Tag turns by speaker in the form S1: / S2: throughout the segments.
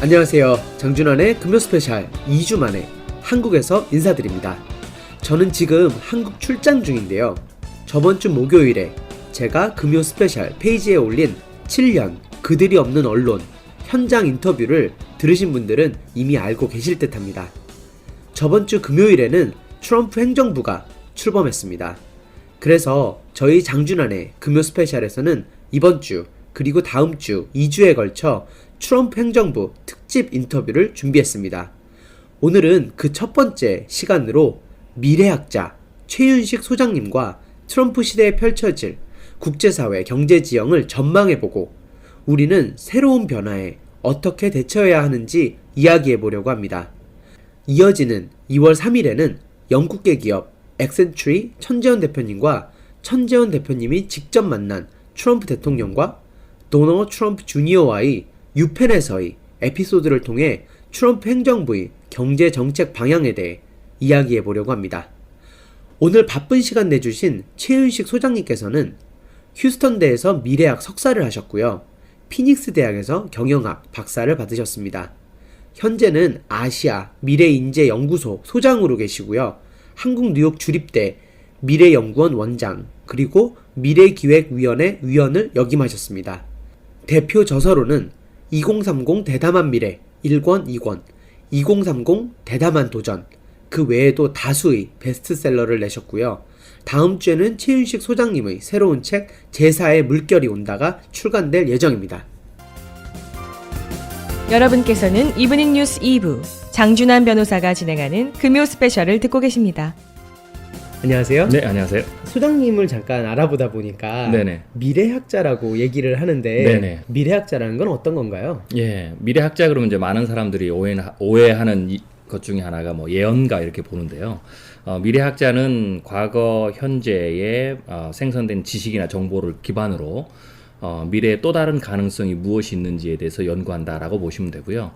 S1: 안녕하세요. 장준환의 금요 스페셜 2주 만에 한국에서 인사드립니다. 저는 지금 한국 출장 중인데요. 저번주 목요일에 제가 금요 스페셜 페이지에 올린 7년 그들이 없는 언론 현장 인터뷰를 들으신 분들은 이미 알고 계실 듯 합니다. 저번주 금요일에는 트럼프 행정부가 출범했습니다. 그래서 저희 장준환의 금요 스페셜에서는 이번 주 그리고 다음 주 2주에 걸쳐 트럼프 행정부 특집 인터뷰를 준비했습니다. 오늘은 그 첫 번째 시간으로 미래학자 최윤식 소장님과 트럼프 시대에 펼쳐질 국제사회 경제 지형을 전망해보고 우리는 새로운 변화에 어떻게 대처해야 하는지 이야기해보려고 합니다. 이어지는 2월 3일에는 영국계 기업 엑센트리 천재원 대표님과 천재원 대표님이 직접 만난 트럼프 대통령과 도널드 트럼프 주니어와의 유펜에서의 에피소드를 통해 트럼프 행정부의 경제 정책 방향에 대해 이야기해 보려고 합니다. 오늘 바쁜 시간 내주신 최윤식 소장님께서는 휴스턴대에서 미래학 석사를 하셨고요. 피닉스 대학에서 경영학 박사를 받으셨습니다. 현재는 아시아 미래인재연구소 소장으로 계시고요. 한국 뉴욕 주립대 미래연구원 원장 그리고 미래기획위원회 위원을 역임하셨습니다. 대표 저서로는 2030 대담한 미래 1권, 2권, 2030 대담한 도전, 그 외에도 다수의 베스트셀러를 내셨고요. 다음 주에는 최윤식 소장님의 새로운 책 제4의 물결이 온다가 출간될 예정입니다.
S2: 여러분께서는 이브닝 뉴스 2부 장준환 변호사가 진행하는 금요 스페셜을 듣고 계십니다.
S1: 안녕하세요.
S3: 네, 안녕하세요.
S1: 소장님을 잠깐 알아보다 보니까
S3: 네네.
S1: 미래학자라고 얘기를 하는데
S3: 네네.
S1: 미래학자라는 건 어떤 건가요?
S3: 예, 미래학자 그러면 이제 많은 사람들이 오해하는 것 중에 하나가 뭐 예언가 이렇게 보는데요. 미래학자는 과거 현재에 생성된 지식이나 정보를 기반으로 미래의 또 다른 가능성이 무엇이 있는지에 대해서 연구한다라고 보시면 되고요.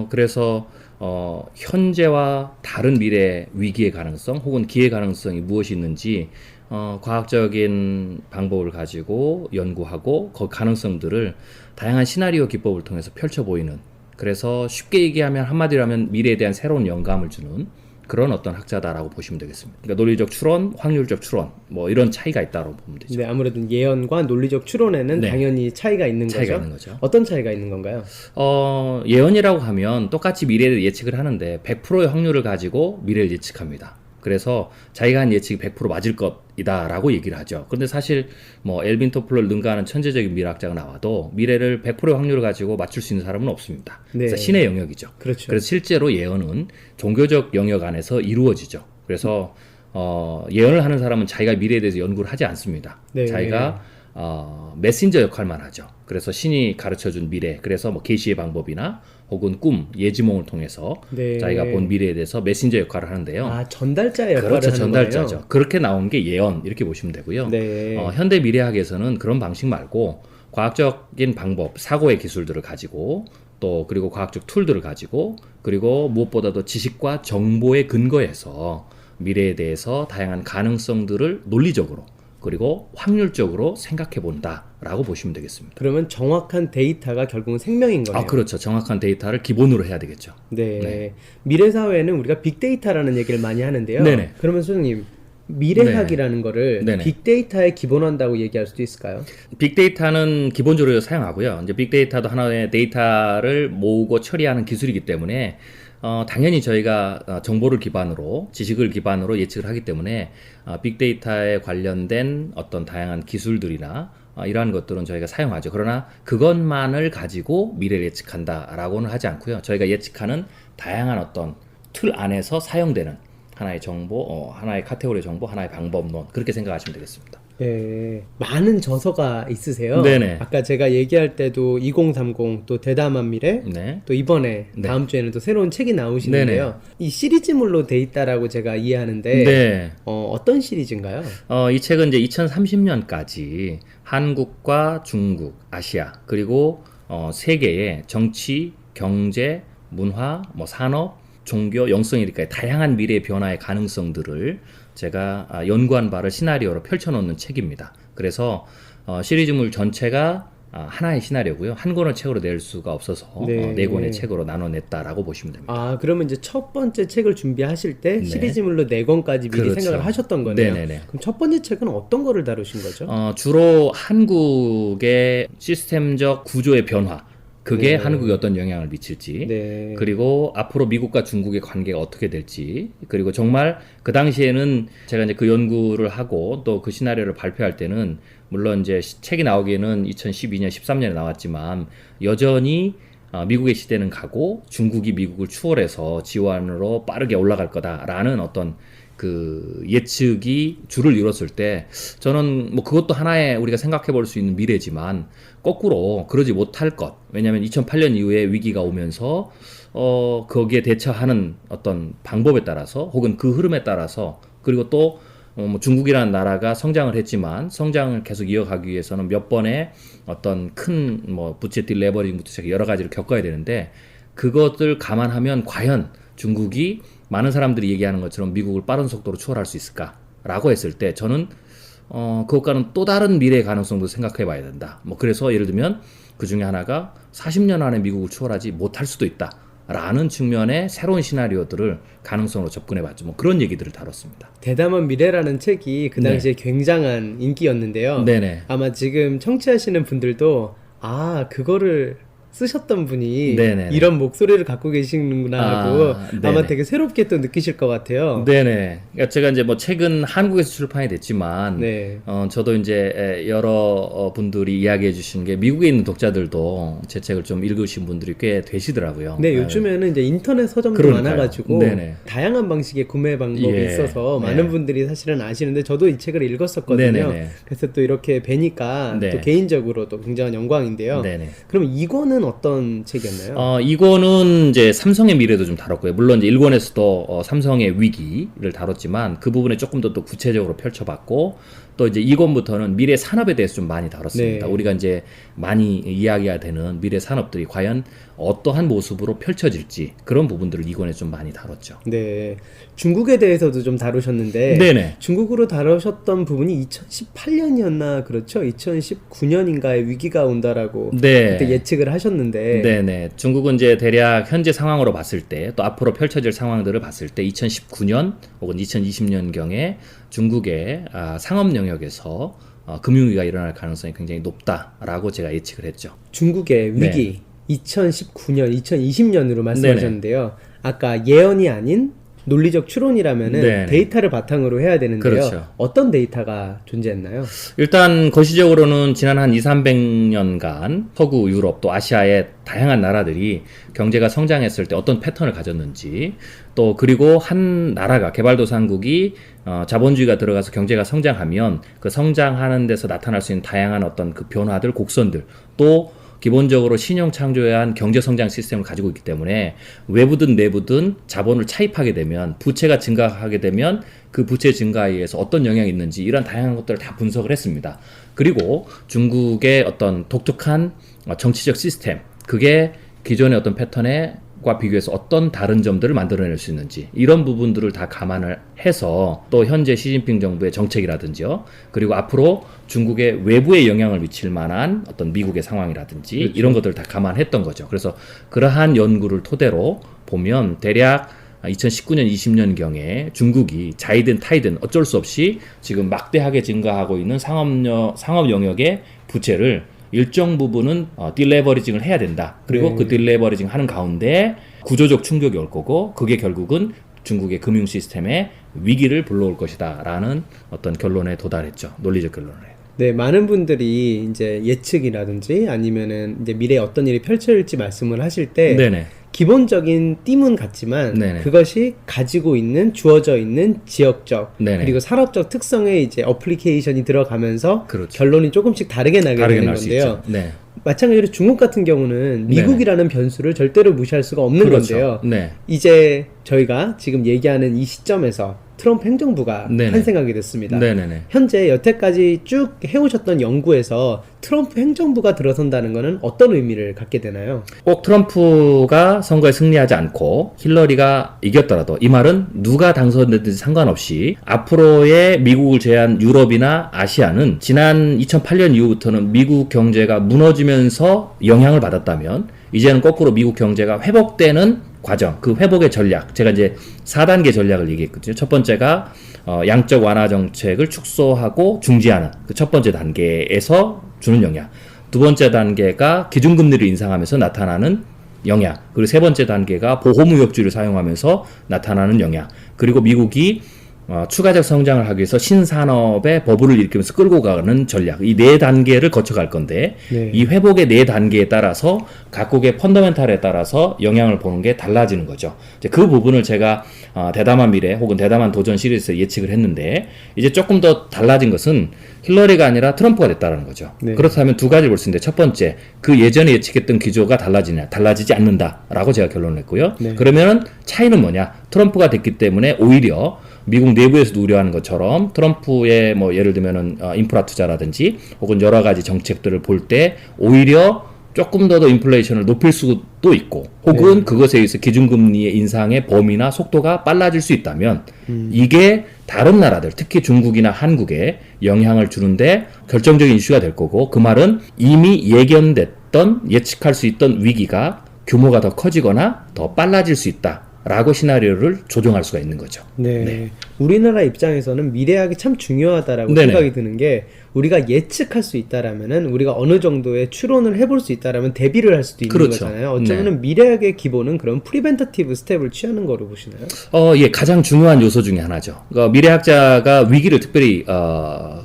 S3: 그래서 현재와 다른 미래 위기의 가능성 혹은 기회 가능성이 무엇이 있는지 과학적인 방법을 가지고 연구하고 그 가능성들을 다양한 시나리오 기법을 통해서 펼쳐 보이는, 그래서 쉽게 얘기하면 한마디로 하면 미래에 대한 새로운 영감을 주는 그런 어떤 학자다라고 보시면 되겠습니다. 그러니까 논리적 추론, 확률적 추론 뭐 이런 차이가 있다고 보면 되죠.
S1: 네, 아무래도 예언과 논리적 추론에는
S3: 네.
S1: 당연히 차이가 있는 거죠. 어떤 차이가 있는 건가요?
S3: 예언이라고 하면 똑같이 미래를 예측을 하는데 100%의 확률을 가지고 미래를 예측합니다. 그래서 자기가 한 예측이 100% 맞을 것이다 라고 얘기를 하죠. 그런데 사실 뭐 엘빈 토플러를 능가하는 천재적인 미래학자가 나와도 미래를 100%의 확률을 가지고 맞출 수 있는 사람은 없습니다.
S1: 네.
S3: 그래서 신의 영역이죠.
S1: 그렇죠.
S3: 그래서 실제로 예언은 종교적 영역 안에서 이루어지죠. 그래서 예언을 하는 사람은 자기가 미래에 대해서 연구를 하지 않습니다.
S1: 네.
S3: 자기가 메신저 역할만 하죠. 그래서 신이 가르쳐준 미래, 그래서 뭐 계시의 방법이나 혹은 꿈, 예지몽을 통해서
S1: 네.
S3: 자기가 본 미래에 대해서 메신저 역할을 하는데요.
S1: 아, 전달자의 역할을
S3: 그렇죠,
S1: 하는
S3: 전달자죠.
S1: 거예요?
S3: 그렇게 나온 게 예언 이렇게 보시면 되고요.
S1: 네.
S3: 현대 미래학에서는 그런 방식 말고 과학적인 방법, 사고의 기술들을 가지고 또 그리고 과학적 툴들을 가지고 그리고 무엇보다도 지식과 정보에 근거해서 미래에 대해서 다양한 가능성들을 논리적으로 그리고 확률적으로 생각해 본다라고 보시면 되겠습니다.
S1: 그러면 정확한 데이터가 결국은 생명인 거네요.
S3: 그렇죠. 정확한 데이터를 기본으로 해야 되겠죠.
S1: 네.
S3: 네.
S1: 미래 사회는 우리가 빅데이터라는 얘기를 많이 하는데요.
S3: 네네.
S1: 그러면 소장님, 미래학이라는 거를
S3: 네네.
S1: 빅데이터에 기본한다고 얘기할 수도 있을까요?
S3: 빅데이터는 기본적으로 사용하고요. 이제 빅데이터도 하나의 데이터를 모으고 처리하는 기술이기 때문에 당연히 저희가 정보를 기반으로, 지식을 기반으로 예측을 하기 때문에 빅데이터에 관련된 어떤 다양한 기술들이나 이러한 것들은 저희가 사용하죠. 그러나 그것만을 가지고 미래를 예측한다라고는 하지 않고요. 저희가 예측하는 다양한 어떤 틀 안에서 사용되는 하나의 정보, 하나의 카테고리 정보, 하나의 방법론, 그렇게 생각하시면 되겠습니다.
S1: 네, 많은 저서가 있으세요.
S3: 네네.
S1: 아까 제가 얘기할 때도 2030, 또 대담한 미래,
S3: 네.
S1: 또 이번에
S3: 네.
S1: 다음 주에는 또 새로운 책이 나오시는데요.
S3: 네네.
S1: 이 시리즈물로 돼 있다라고 제가 이해하는데
S3: 네.
S1: 어떤 시리즈인가요?
S3: 이 책은 이제 2030년까지 한국과 중국, 아시아, 그리고 세계의 정치, 경제, 문화, 뭐 산업, 종교, 영성 이렇게 다양한 미래의 변화의 가능성들을 제가 연구한 바를 시나리오로 펼쳐놓는 책입니다. 그래서 시리즈물 전체가 하나의 시나리오고요. 한 권을 책으로 낼 수가 없어서
S1: 네.
S3: 네 권의 책으로 나눠냈다라고 보시면 됩니다.
S1: 아, 그러면 이제 첫 번째 책을 준비하실 때
S3: 네.
S1: 시리즈물로 4권까지 미리
S3: 그렇죠.
S1: 생각을 하셨던 거네요.
S3: 네네네.
S1: 그럼 첫 번째 책은 어떤 거를 다루신 거죠?
S3: 주로 한국의 시스템적 구조의 변화, 그게
S1: 네.
S3: 한국에 어떤 영향을 미칠지,
S1: 네.
S3: 그리고 앞으로 미국과 중국의 관계가 어떻게 될지, 그리고 정말 그 당시에는 제가 이제 그 연구를 하고 또 그 시나리오를 발표할 때는 물론 이제 책이 나오기에는 2012년, 13년에 나왔지만 여전히 미국의 시대는 가고 중국이 미국을 추월해서 지원으로 빠르게 올라갈 거다라는 어떤 그 예측이 줄을 이뤘을 때 저는 뭐 그것도 하나의 우리가 생각해 볼 수 있는 미래지만 거꾸로 그러지 못할 것. 왜냐하면 2008년 이후에 위기가 오면서 거기에 대처하는 어떤 방법에 따라서 혹은 그 흐름에 따라서 그리고 또 뭐 중국이라는 나라가 성장을 했지만 성장을 계속 이어가기 위해서는 몇 번의 어떤 큰 뭐 부채 딜레버링부터 시작해 여러 가지를 겪어야 되는데 그것을 감안하면 과연 중국이 많은 사람들이 얘기하는 것처럼 미국을 빠른 속도로 추월할 수 있을까라고 했을 때 저는 그것과는 또 다른 미래의 가능성도 생각해 봐야 된다. 뭐 그래서 예를 들면 그 중에 하나가 40년 안에 미국을 추월하지 못할 수도 있다. 라는 측면의 새로운 시나리오들을 가능성으로 접근해 봤죠. 뭐 그런 얘기들을 다뤘습니다.
S1: 대담한 미래라는 책이 그 당시에 굉장한 인기였는데요.
S3: 네네.
S1: 아마 지금 청취하시는 분들도 그거를 쓰셨던 분이
S3: 네네네.
S1: 이런 목소리를 갖고 계시는구나 하고
S3: 네네.
S1: 아마 되게 새롭게 또 느끼실 것 같아요.
S3: 네네. 그러니까 제가 이제 뭐 책은 한국에서 출판이 됐지만,
S1: 네.
S3: 저도 이제 여러 분들이 이야기해 주신 게 미국에 있는 독자들도 제 책을 좀 읽으신 분들이 꽤 되시더라고요.
S1: 네, 요즘에는 이제 인터넷 서점도
S3: 그러니까요.
S1: 많아가지고
S3: 네네.
S1: 다양한 방식의 구매 방법이
S3: 예.
S1: 있어서
S3: 네.
S1: 많은 분들이 사실은 아시는데 저도 이 책을 읽었었거든요.
S3: 네네네.
S1: 그래서 또 이렇게 뵈니까
S3: 네.
S1: 또 개인적으로 또 굉장한 영광인데요.
S3: 네네.
S1: 그럼 이거는 어떤 책이었나요?
S3: 이거는 이제 삼성의 미래도 좀 다뤘고요. 물론 이제 일본에서도 삼성의 위기를 다뤘지만 그 부분에 조금 더 또 구체적으로 펼쳐봤고 또 이제 이권부터는 미래 산업에 대해서 좀 많이 다뤘습니다.
S1: 네.
S3: 우리가 이제 많이 이야기가 되는 미래 산업들이 과연 어떠한 모습으로 펼쳐질지 그런 부분들을 이권에 좀 많이 다뤘죠.
S1: 네, 중국에 대해서도 좀 다루셨는데
S3: 네네.
S1: 중국으로 다루셨던 부분이 2018년이었나 그렇죠? 2019년인가에 위기가 온다라고
S3: 네.
S1: 그때 예측을 하셨는데
S3: 네네. 중국은 이제 대략 현재 상황으로 봤을 때 또 앞으로 펼쳐질 상황들을 봤을 때 2019년 혹은 2020년경에 중국의 상업 영역에서 금융위기가 일어날 가능성이 굉장히 높다라고 제가 예측을 했죠.
S1: 중국의
S3: 네.
S1: 위기 2019년, 2020년으로 말씀하셨는데요. 아까 예언이 아닌 논리적 추론이라면은
S3: 네네.
S1: 데이터를 바탕으로 해야 되는데요.
S3: 그렇죠.
S1: 어떤 데이터가 존재했나요?
S3: 일단 거시적으로는 지난 한 200~300년간 서구 유럽 또 아시아의 다양한 나라들이 경제가 성장했을 때 어떤 패턴을 가졌는지 또 그리고 한 나라가 개발도상국이 자본주의가 들어가서 경제가 성장하면 그 성장하는 데서 나타날 수 있는 다양한 어떤 그 변화들 곡선들 또 기본적으로 신용 창조에 한 경제 성장 시스템을 가지고 있기 때문에 외부든 내부든 자본을 차입하게 되면 부채가 증가하게 되면 그 부채 증가에 의해서 어떤 영향이 있는지 이런 다양한 것들을 다 분석을 했습니다. 그리고 중국의 어떤 독특한 정치적 시스템 그게 기존의 어떤 패턴과 비교해서 어떤 다른 점들을 만들어낼 수 있는지 이런 부분들을 다 감안을 해서 또 현재 시진핑 정부의 정책이라든지요. 그리고 앞으로 중국의 외부에 영향을 미칠 만한 어떤 미국의 상황이라든지
S1: 그렇죠.
S3: 이런 것들을 다 감안했던 거죠. 그래서 그러한 연구를 토대로 보면 대략 2019년, 20년경에 중국이 자이든 타이든 어쩔 수 없이 지금 막대하게 증가하고 있는 상업 영역의 부채를 일정 부분은 딜레버리징을 해야 된다. 그리고
S1: 네.
S3: 그 딜레버리징 하는 가운데 구조적 충격이 올 거고 그게 결국은 중국의 금융 시스템에 위기를 불러올 것이다 라는 어떤 결론에 도달했죠. 논리적 결론에.
S1: 네, 많은 분들이 이제 예측이라든지 아니면은 이제 미래에 어떤 일이 펼쳐질지 말씀을 하실 때
S3: 네네.
S1: 기본적인 띠문 같지만
S3: 네네.
S1: 그것이 가지고 있는 주어져 있는 지역적
S3: 네네.
S1: 그리고 산업적 특성의 이제 어플리케이션이 들어가면서
S3: 그렇죠.
S1: 결론이 조금씩 다르게 나게
S3: 다르게
S1: 되는
S3: 날 수
S1: 건데요.
S3: 있죠. 네.
S1: 마찬가지로 중국 같은 경우는 미국이라는 변수를 절대로 무시할 수가 없는
S3: 그렇죠.
S1: 건데요.
S3: 네.
S1: 이제 저희가 지금 얘기하는 이 시점에서 트럼프 행정부가
S3: 네네.
S1: 탄생하게 됐습니다.
S3: 네네네.
S1: 현재 여태까지 쭉 해오셨던 연구에서 트럼프 행정부가 들어선다는 것은 어떤 의미를 갖게 되나요?
S3: 꼭 트럼프가 선거에 승리하지 않고 힐러리가 이겼더라도 이 말은 누가 당선되든지 상관없이 앞으로의 미국을 제외한 유럽이나 아시아는 지난 2008년 이후부터는 미국 경제가 무너지는 떨어지면서 영향을 받았다면 이제는 거꾸로 미국 경제가 회복되는 과정, 그 회복의 전략, 제가 이제 4단계 전략을 얘기했거든요. 첫 번째가 양적 완화 정책을 축소하고 중지하는 그 첫 번째 단계에서 주는 영향. 두 번째 단계가 기준금리를 인상하면서 나타나는 영향. 그리고 세 번째 단계가 보호무역주의를 사용하면서 나타나는 영향. 그리고 미국이 추가적 성장을 하기 위해서 신산업의 버블을 일으키면서 끌고 가는 전략. 이 네 단계를 거쳐갈 건데
S1: 네.
S3: 이 회복의 네 단계에 따라서 각국의 펀더멘탈에 따라서 영향을 보는 게 달라지는 거죠. 이제 그 부분을 제가 대담한 미래 혹은 대담한 도전 시리즈에서 예측을 했는데 이제 조금 더 달라진 것은 힐러리가 아니라 트럼프가 됐다는 거죠.
S1: 네.
S3: 그렇다면 두 가지를 볼 수 있는데 첫 번째, 그 예전에 예측했던 기조가 달라지지 않는다라고 제가 결론을 냈고요.
S1: 네.
S3: 그러면 차이는 뭐냐? 트럼프가 됐기 때문에 오히려 미국 내부에서도 우려하는 것처럼 트럼프의 뭐 예를 들면은 인프라 투자라든지 혹은 여러 가지 정책들을 볼 때 오히려 조금 더 인플레이션을 높일 수도 있고 혹은
S1: 네.
S3: 그것에 의해서 기준금리의 인상의 범위나 속도가 빨라질 수 있다면 이게 다른 나라들 특히 중국이나 한국에 영향을 주는데 결정적인 이슈가 될 거고 그 말은 이미 예견됐던 예측할 수 있던 위기가 규모가 더 커지거나 더 빨라질 수 있다. 라고 시나리오를 조정할 수가 있는 거죠.
S1: 네. 우리나라 입장에서는 미래학이 참 중요하다라고
S3: 네네.
S1: 생각이 드는 게 우리가 예측할 수 있다라면은 우리가 어느 정도의 추론을 해볼 수 있다라면 대비를 할 수도 있는
S3: 그렇죠.
S1: 거잖아요. 어쩌면은 미래학의 기본은 그런 프리벤터티브 스텝을 취하는 거로 보시나요?
S3: 예, 가장 중요한 요소 중에 하나죠. 그러니까 미래학자가 위기를 특별히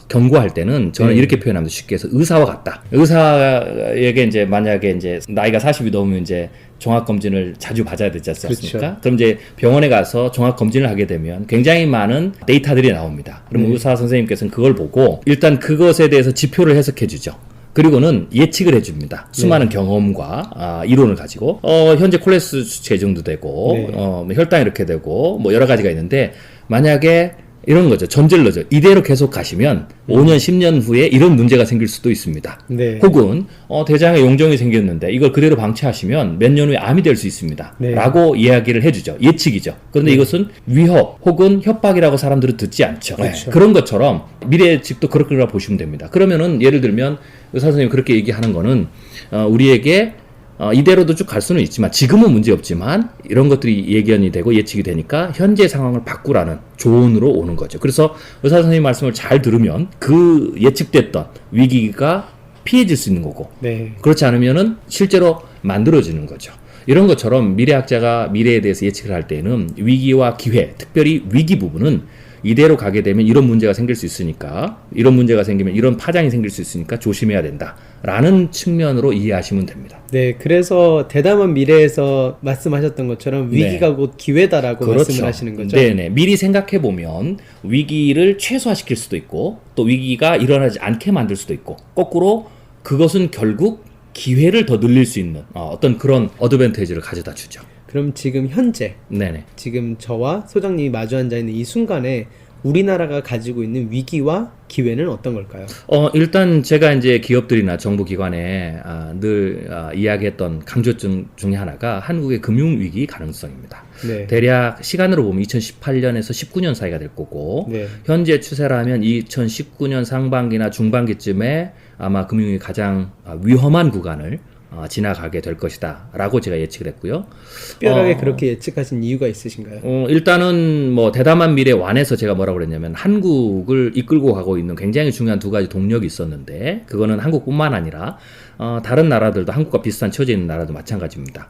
S3: 경고할 때는 저는
S1: 네.
S3: 이렇게 표현합니다. 쉽게 해서 의사와 같다. 의사에게 이제 만약에 이제 나이가 40이 넘으면 이제 종합검진을 자주 받아야 되지 않습니까?
S1: 그렇죠.
S3: 그럼 이제 병원에 가서 종합검진을 하게 되면 굉장히 많은 데이터들이 나옵니다. 그럼
S1: 네.
S3: 의사 선생님께서는 그걸 보고 일단 그것에 대해서 지표를 해석해 주죠. 그리고는 예측을 해줍니다. 수많은 경험과 이론을 가지고 현재 콜레스테롤 수치 정도 되고
S1: 네.
S3: 뭐 혈당 이렇게 되고 뭐 여러 가지가 있는데 만약에 이런 거죠. 전질러죠. 이대로 계속 가시면 5년, 10년 후에 이런 문제가 생길 수도 있습니다.
S1: 네.
S3: 혹은 대장에 용종이 생겼는데 이걸 그대로 방치하시면 몇 년 후에 암이 될 수 있습니다.
S1: 네.
S3: 라고 이야기를 해주죠. 예측이죠. 그런데 이것은 위협 혹은 협박이라고 사람들은 듣지 않죠.
S1: 그렇죠.
S3: 그런 것처럼 미래 예측도 그렇게 보시면 됩니다. 그러면은 예를 들면 의사 선생님이 그렇게 얘기하는 거는 우리에게 이대로도 쭉 갈 수는 있지만 지금은 문제 없지만 이런 것들이 예견이 되고 예측이 되니까 현재 상황을 바꾸라는 조언으로 오는 거죠. 그래서 의사 선생님 말씀을 잘 들으면 그 예측됐던 위기가 피해질 수 있는 거고
S1: 네.
S3: 그렇지 않으면은 실제로 만들어지는 거죠. 이런 것처럼 미래학자가 미래에 대해서 예측을 할 때는 위기와 기회, 특별히 위기 부분은 이대로 가게 되면 이런 문제가 생길 수 있으니까 이런 문제가 생기면 이런 파장이 생길 수 있으니까 조심해야 된다라는 측면으로 이해하시면 됩니다.
S1: 네, 그래서 대담한 미래에서 말씀하셨던 것처럼 위기가
S3: 네.
S1: 곧 기회다라고 말씀을 하시는 거죠.
S3: 네네. 미리 생각해 보면 위기를 최소화시킬 수도 있고 또 위기가 일어나지 않게 만들 수도 있고 거꾸로 그것은 결국 기회를 더 늘릴 수 있는 어떤 그런 어드밴티지를 가져다 주죠.
S1: 그럼 지금 현재
S3: 네네.
S1: 지금 저와 소장님이 마주 앉아 있는 이 순간에 우리나라가 가지고 있는 위기와 기회는 어떤 걸까요?
S3: 일단 제가 이제 기업들이나 정부기관에 늘 이야기했던 강조점 중에 하나가 한국의 금융위기 가능성입니다.
S1: 네.
S3: 대략 시간으로 보면 2018년에서 19년 사이가 될 거고
S1: 네.
S3: 현재 추세라면 2019년 상반기나 중반기쯤에 아마 금융이 가장 위험한 구간을 지나가게 될 것이다 라고 제가 예측을 했고요.
S1: 특별하게 그렇게 예측하신 이유가 있으신가요?
S3: 일단은 뭐 대담한 미래 완에서 제가 뭐라고 그랬냐면 한국을 이끌고 가고 있는 굉장히 중요한 두 가지 동력이 있었는데 그거는 한국뿐만 아니라 다른 나라들도 한국과 비슷한 처지에 있는 나라도 마찬가지입니다.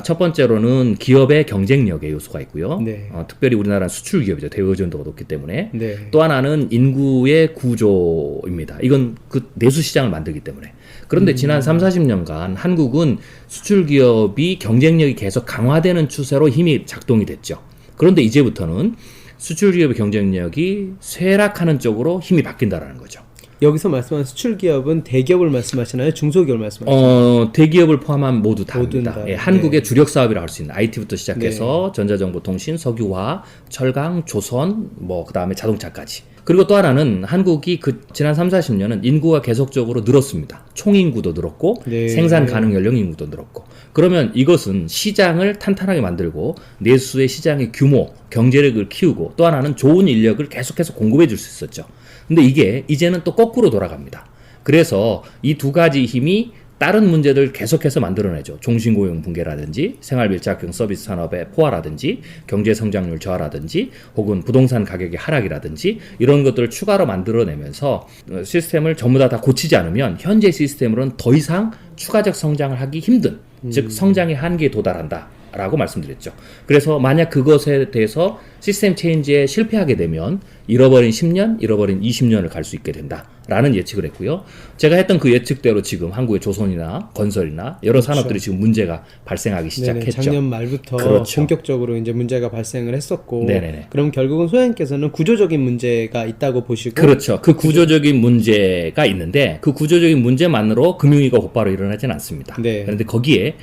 S3: 첫 번째로는 기업의 경쟁력의 요소가 있고요.
S1: 네.
S3: 특별히 우리나라는 수출 기업이죠. 대우 의존도가 높기 때문에.
S1: 네.
S3: 또 하나는 인구의 구조입니다. 이건 그 내수 시장을 만들기 때문에. 그런데 지난 3, 40년간 한국은 수출 기업이 경쟁력이 계속 강화되는 추세로 힘이 작동이 됐죠. 그런데 이제부터는 수출 기업의 경쟁력이 쇠락하는 쪽으로 힘이 바뀐다라는 거죠.
S1: 여기서 말씀하신 수출 기업은 대기업을 말씀하시나요? 중소기업을 말씀하시나요?
S3: 대기업을 포함한 모두 다
S1: 모두는
S3: 합니다.
S1: 다.
S3: 예, 한국의
S1: 네.
S3: 주력 사업이라고 할 수 있는 IT부터 시작해서 전자정보통신, 석유화, 철강, 조선, 그다음에 자동차까지. 그리고 또 하나는 한국이 지난 3, 40년은 인구가 계속적으로 늘었습니다. 총인구도 늘었고
S1: 네.
S3: 생산 가능 연령 인구도 늘었고 그러면 이것은 시장을 탄탄하게 만들고 내수의 시장의 규모, 경제력을 키우고 또 하나는 좋은 인력을 계속해서 공급해 줄 수 있었죠. 근데 이게 이제는 또 거꾸로 돌아갑니다. 그래서 이 두 가지 힘이 다른 문제들 계속해서 만들어내죠. 종신고용 붕괴라든지 생활밀착형 서비스 산업의 포화라든지 경제 성장률 저하라든지 혹은 부동산 가격의 하락이라든지 이런 것들을 추가로 만들어내면서 시스템을 전부 다 고치지 않으면 현재 시스템으로는 더 이상 추가적 성장을 하기 힘든, 즉 성장의 한계에 도달한다 라고 말씀드렸죠. 그래서 만약 그것에 대해서 시스템 체인지에 실패하게 되면 잃어버린 10년, 잃어버린 20년을 갈 수 있게 된다라는 예측을 했고요. 제가 했던 그 예측대로 지금 한국의 조선이나 건설이나 여러
S1: 그렇죠.
S3: 산업들이 지금 문제가 발생하기 시작했죠.
S1: 네네, 작년 말부터
S3: 그렇죠.
S1: 본격적으로 이제 문제가 발생을 했었고,
S3: 네네네.
S1: 그럼 결국은 소장님께서는 구조적인 문제가 있다고 보시고,
S3: 그렇죠. 그 구조적인 문제가 있는데 그 구조적인 문제만으로 금융위기가 곧바로 일어나지는 않습니다.
S1: 네.
S3: 그런데 거기에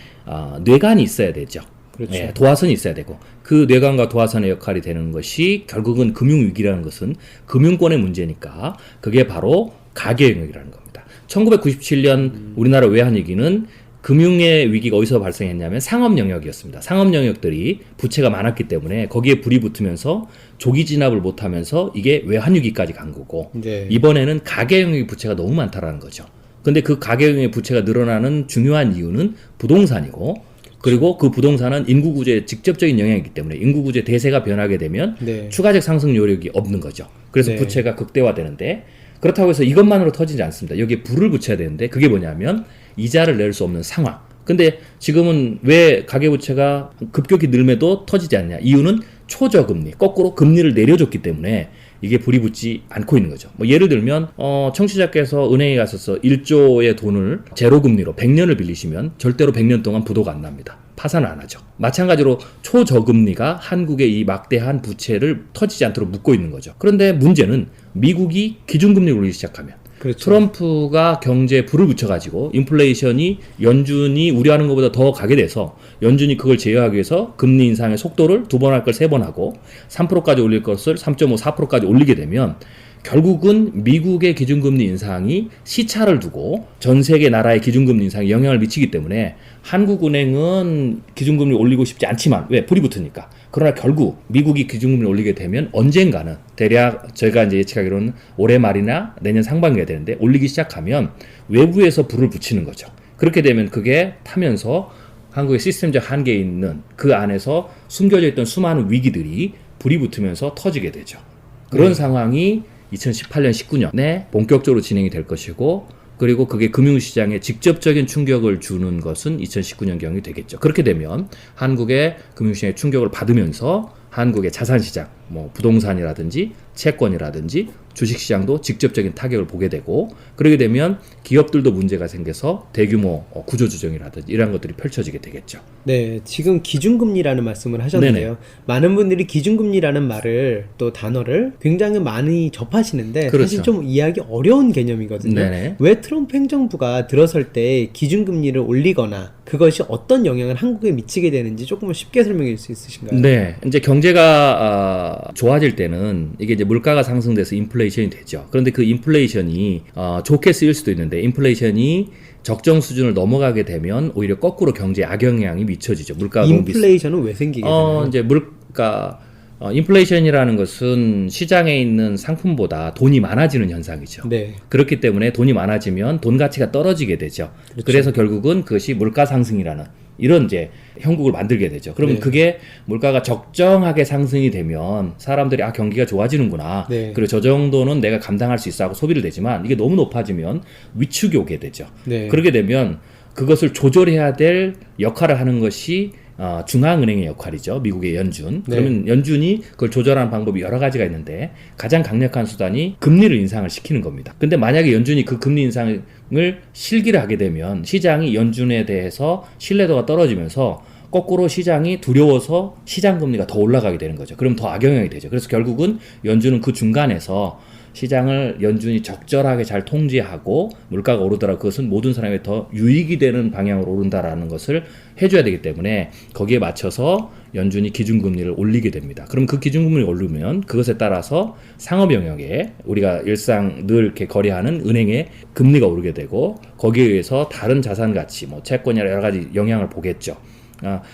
S3: 뇌관이 있어야 되죠.
S1: 그렇죠.
S3: 예, 도화선이 있어야 되고 그 뇌관과 도화선의 역할이 되는 것이 결국은 금융위기라는 것은 금융권의 문제니까 그게 바로 가계영역이라는 겁니다. 1997년 우리나라 외환위기는 금융의 위기가 어디서 발생했냐면 상업 영역이었습니다. 상업 영역들이 부채가 많았기 때문에 거기에 불이 붙으면서 조기 진압을 못하면서 이게 외환위기까지 간 거고
S1: 네.
S3: 이번에는 가계영역의 부채가 너무 많다라는 거죠. 근데 그 가계영역의 부채가 늘어나는 중요한 이유는 부동산이고 그리고 그 부동산은 인구 구조에 직접적인 영향이기 때문에 인구 구조의 대세가 변하게 되면
S1: 네.
S3: 추가적 상승 요력이 없는 거죠. 그래서
S1: 네.
S3: 부채가 극대화되는데 그렇다고 해서 이것만으로 터지지 않습니다. 여기에 불을 붙여야 되는데 그게 뭐냐면 이자를 낼 수 없는 상황. 근데 지금은 왜 가계부채가 급격히 늘매도 터지지 않냐? 이유는 초저금리, 거꾸로 금리를 내려줬기 때문에 이게 불이 붙지 않고 있는 거죠. 뭐 예를 들면 청취자께서 은행에 가셔서 1조의 돈을 제로금리로 100년을 빌리시면 절대로 100년 동안 부도가 안 납니다. 파산을 안 하죠. 마찬가지로 초저금리가 한국의 이 막대한 부채를 터지지 않도록 묶고 있는 거죠. 그런데 문제는 미국이 기준금리를 올리기 시작하면
S1: 그렇죠.
S3: 트럼프가 경제에 불을 붙여가지고 인플레이션이 연준이 우려하는 것보다 더 가게 돼서 연준이 그걸 제어하기 위해서 금리 인상의 속도를 2번 할 걸 3번 하고 3%까지 올릴 것을 3.5, 4%까지 올리게 되면 결국은 미국의 기준금리 인상이 시차를 두고 전 세계 나라의 기준금리 인상에 영향을 미치기 때문에 한국은행은 기준금리 올리고 싶지 않지만 왜? 불이 붙으니까. 그러나 결국 미국이 기준금리를 올리게 되면 언젠가는 대략 저희가 이제 예측하기로는 올해 말이나 내년 상반기가 되는데 올리기 시작하면 외부에서 불을 붙이는 거죠. 그렇게 되면 그게 타면서 한국의 시스템적 한계에 있는 그 안에서 숨겨져 있던 수많은 위기들이 불이 붙으면서 터지게 되죠. 그런 상황이 2018년, 19년에 본격적으로 진행이 될 것이고 그리고 그게 금융시장에 직접적인 충격을 주는 것은 2019년경이 되겠죠. 그렇게 되면 한국의 금융시장에 충격을 받으면서 한국의 자산시장, 뭐 부동산이라든지 채권이라든지 주식시장도 직접적인 타격을 보게 되고 그렇게 되면 기업들도 문제가 생겨서 대규모 구조조정이라든지 이런 것들이 펼쳐지게 되겠죠.
S1: 네, 지금 기준금리라는 말씀을 하셨는데요.
S3: 네네.
S1: 많은 분들이 기준금리라는 말을 또 단어를 굉장히 많이 접하시는데
S3: 그렇죠.
S1: 사실 좀 이해하기 어려운 개념이거든요.
S3: 네네.
S1: 왜 트럼프 행정부가 들어설 때 기준금리를 올리거나 그것이 어떤 영향을 한국에 미치게 되는지 조금만 쉽게 설명해 줄 수 있으신가요?
S3: 네, 이제 경제가 좋아질 때는 이게 이제 물가가 상승돼서 인플레이션이 되죠. 그런데 그 인플레이션이 좋게 쓰일 수도 있는데 인플레이션이 적정 수준을 넘어가게 되면 오히려 거꾸로 경제에 악영향이 미쳐지죠. 물가가 너무
S1: 인플레이션은 왜 생기게 되나요?
S3: 이제 인플레이션이라는 것은 시장에 있는 상품보다 돈이 많아지는 현상이죠.
S1: 네.
S3: 그렇기 때문에 돈이 많아지면 돈 가치가 떨어지게 되죠.
S1: 그렇죠.
S3: 그래서 결국은 그것이 물가 상승이라는 이런 이제 형국을 만들게 되죠. 그러면
S1: 네.
S3: 그게 물가가 적정하게 상승이 되면 사람들이 경기가 좋아지는구나.
S1: 네.
S3: 그리고 저 정도는 내가 감당할 수 있어 하고 소비를 되지만 이게 너무 높아지면 위축이 오게 되죠.
S1: 네.
S3: 그렇게 되면 그것을 조절해야 될 역할을 하는 것이 중앙은행의 역할이죠. 미국의 연준.
S1: 네.
S3: 그러면 연준이 그걸 조절하는 방법이 여러 가지가 있는데 가장 강력한 수단이 금리를 인상을 시키는 겁니다. 근데 만약에 연준이 그 금리 인상을 실기를 하게 되면 시장이 연준에 대해서 신뢰도가 떨어지면서 거꾸로 시장이 두려워서 시장 금리가 더 올라가게 되는 거죠. 그럼 더 악영향이 되죠. 그래서 결국은 연준은 그 중간에서 시장을 연준이 적절하게 잘 통제하고 물가가 오르더라도 그것은 모든 사람에게 더 유익이 되는 방향으로 오른다라는 것을 해줘야 되기 때문에 거기에 맞춰서 연준이 기준금리를 올리게 됩니다. 그럼 그 기준금리를 올리면 그것에 따라서 상업 영역에 우리가 일상 늘 이렇게 거래하는 은행의 금리가 오르게 되고 거기에 의해서 다른 자산 가치, 뭐 채권이나 여러 가지 영향을 보겠죠.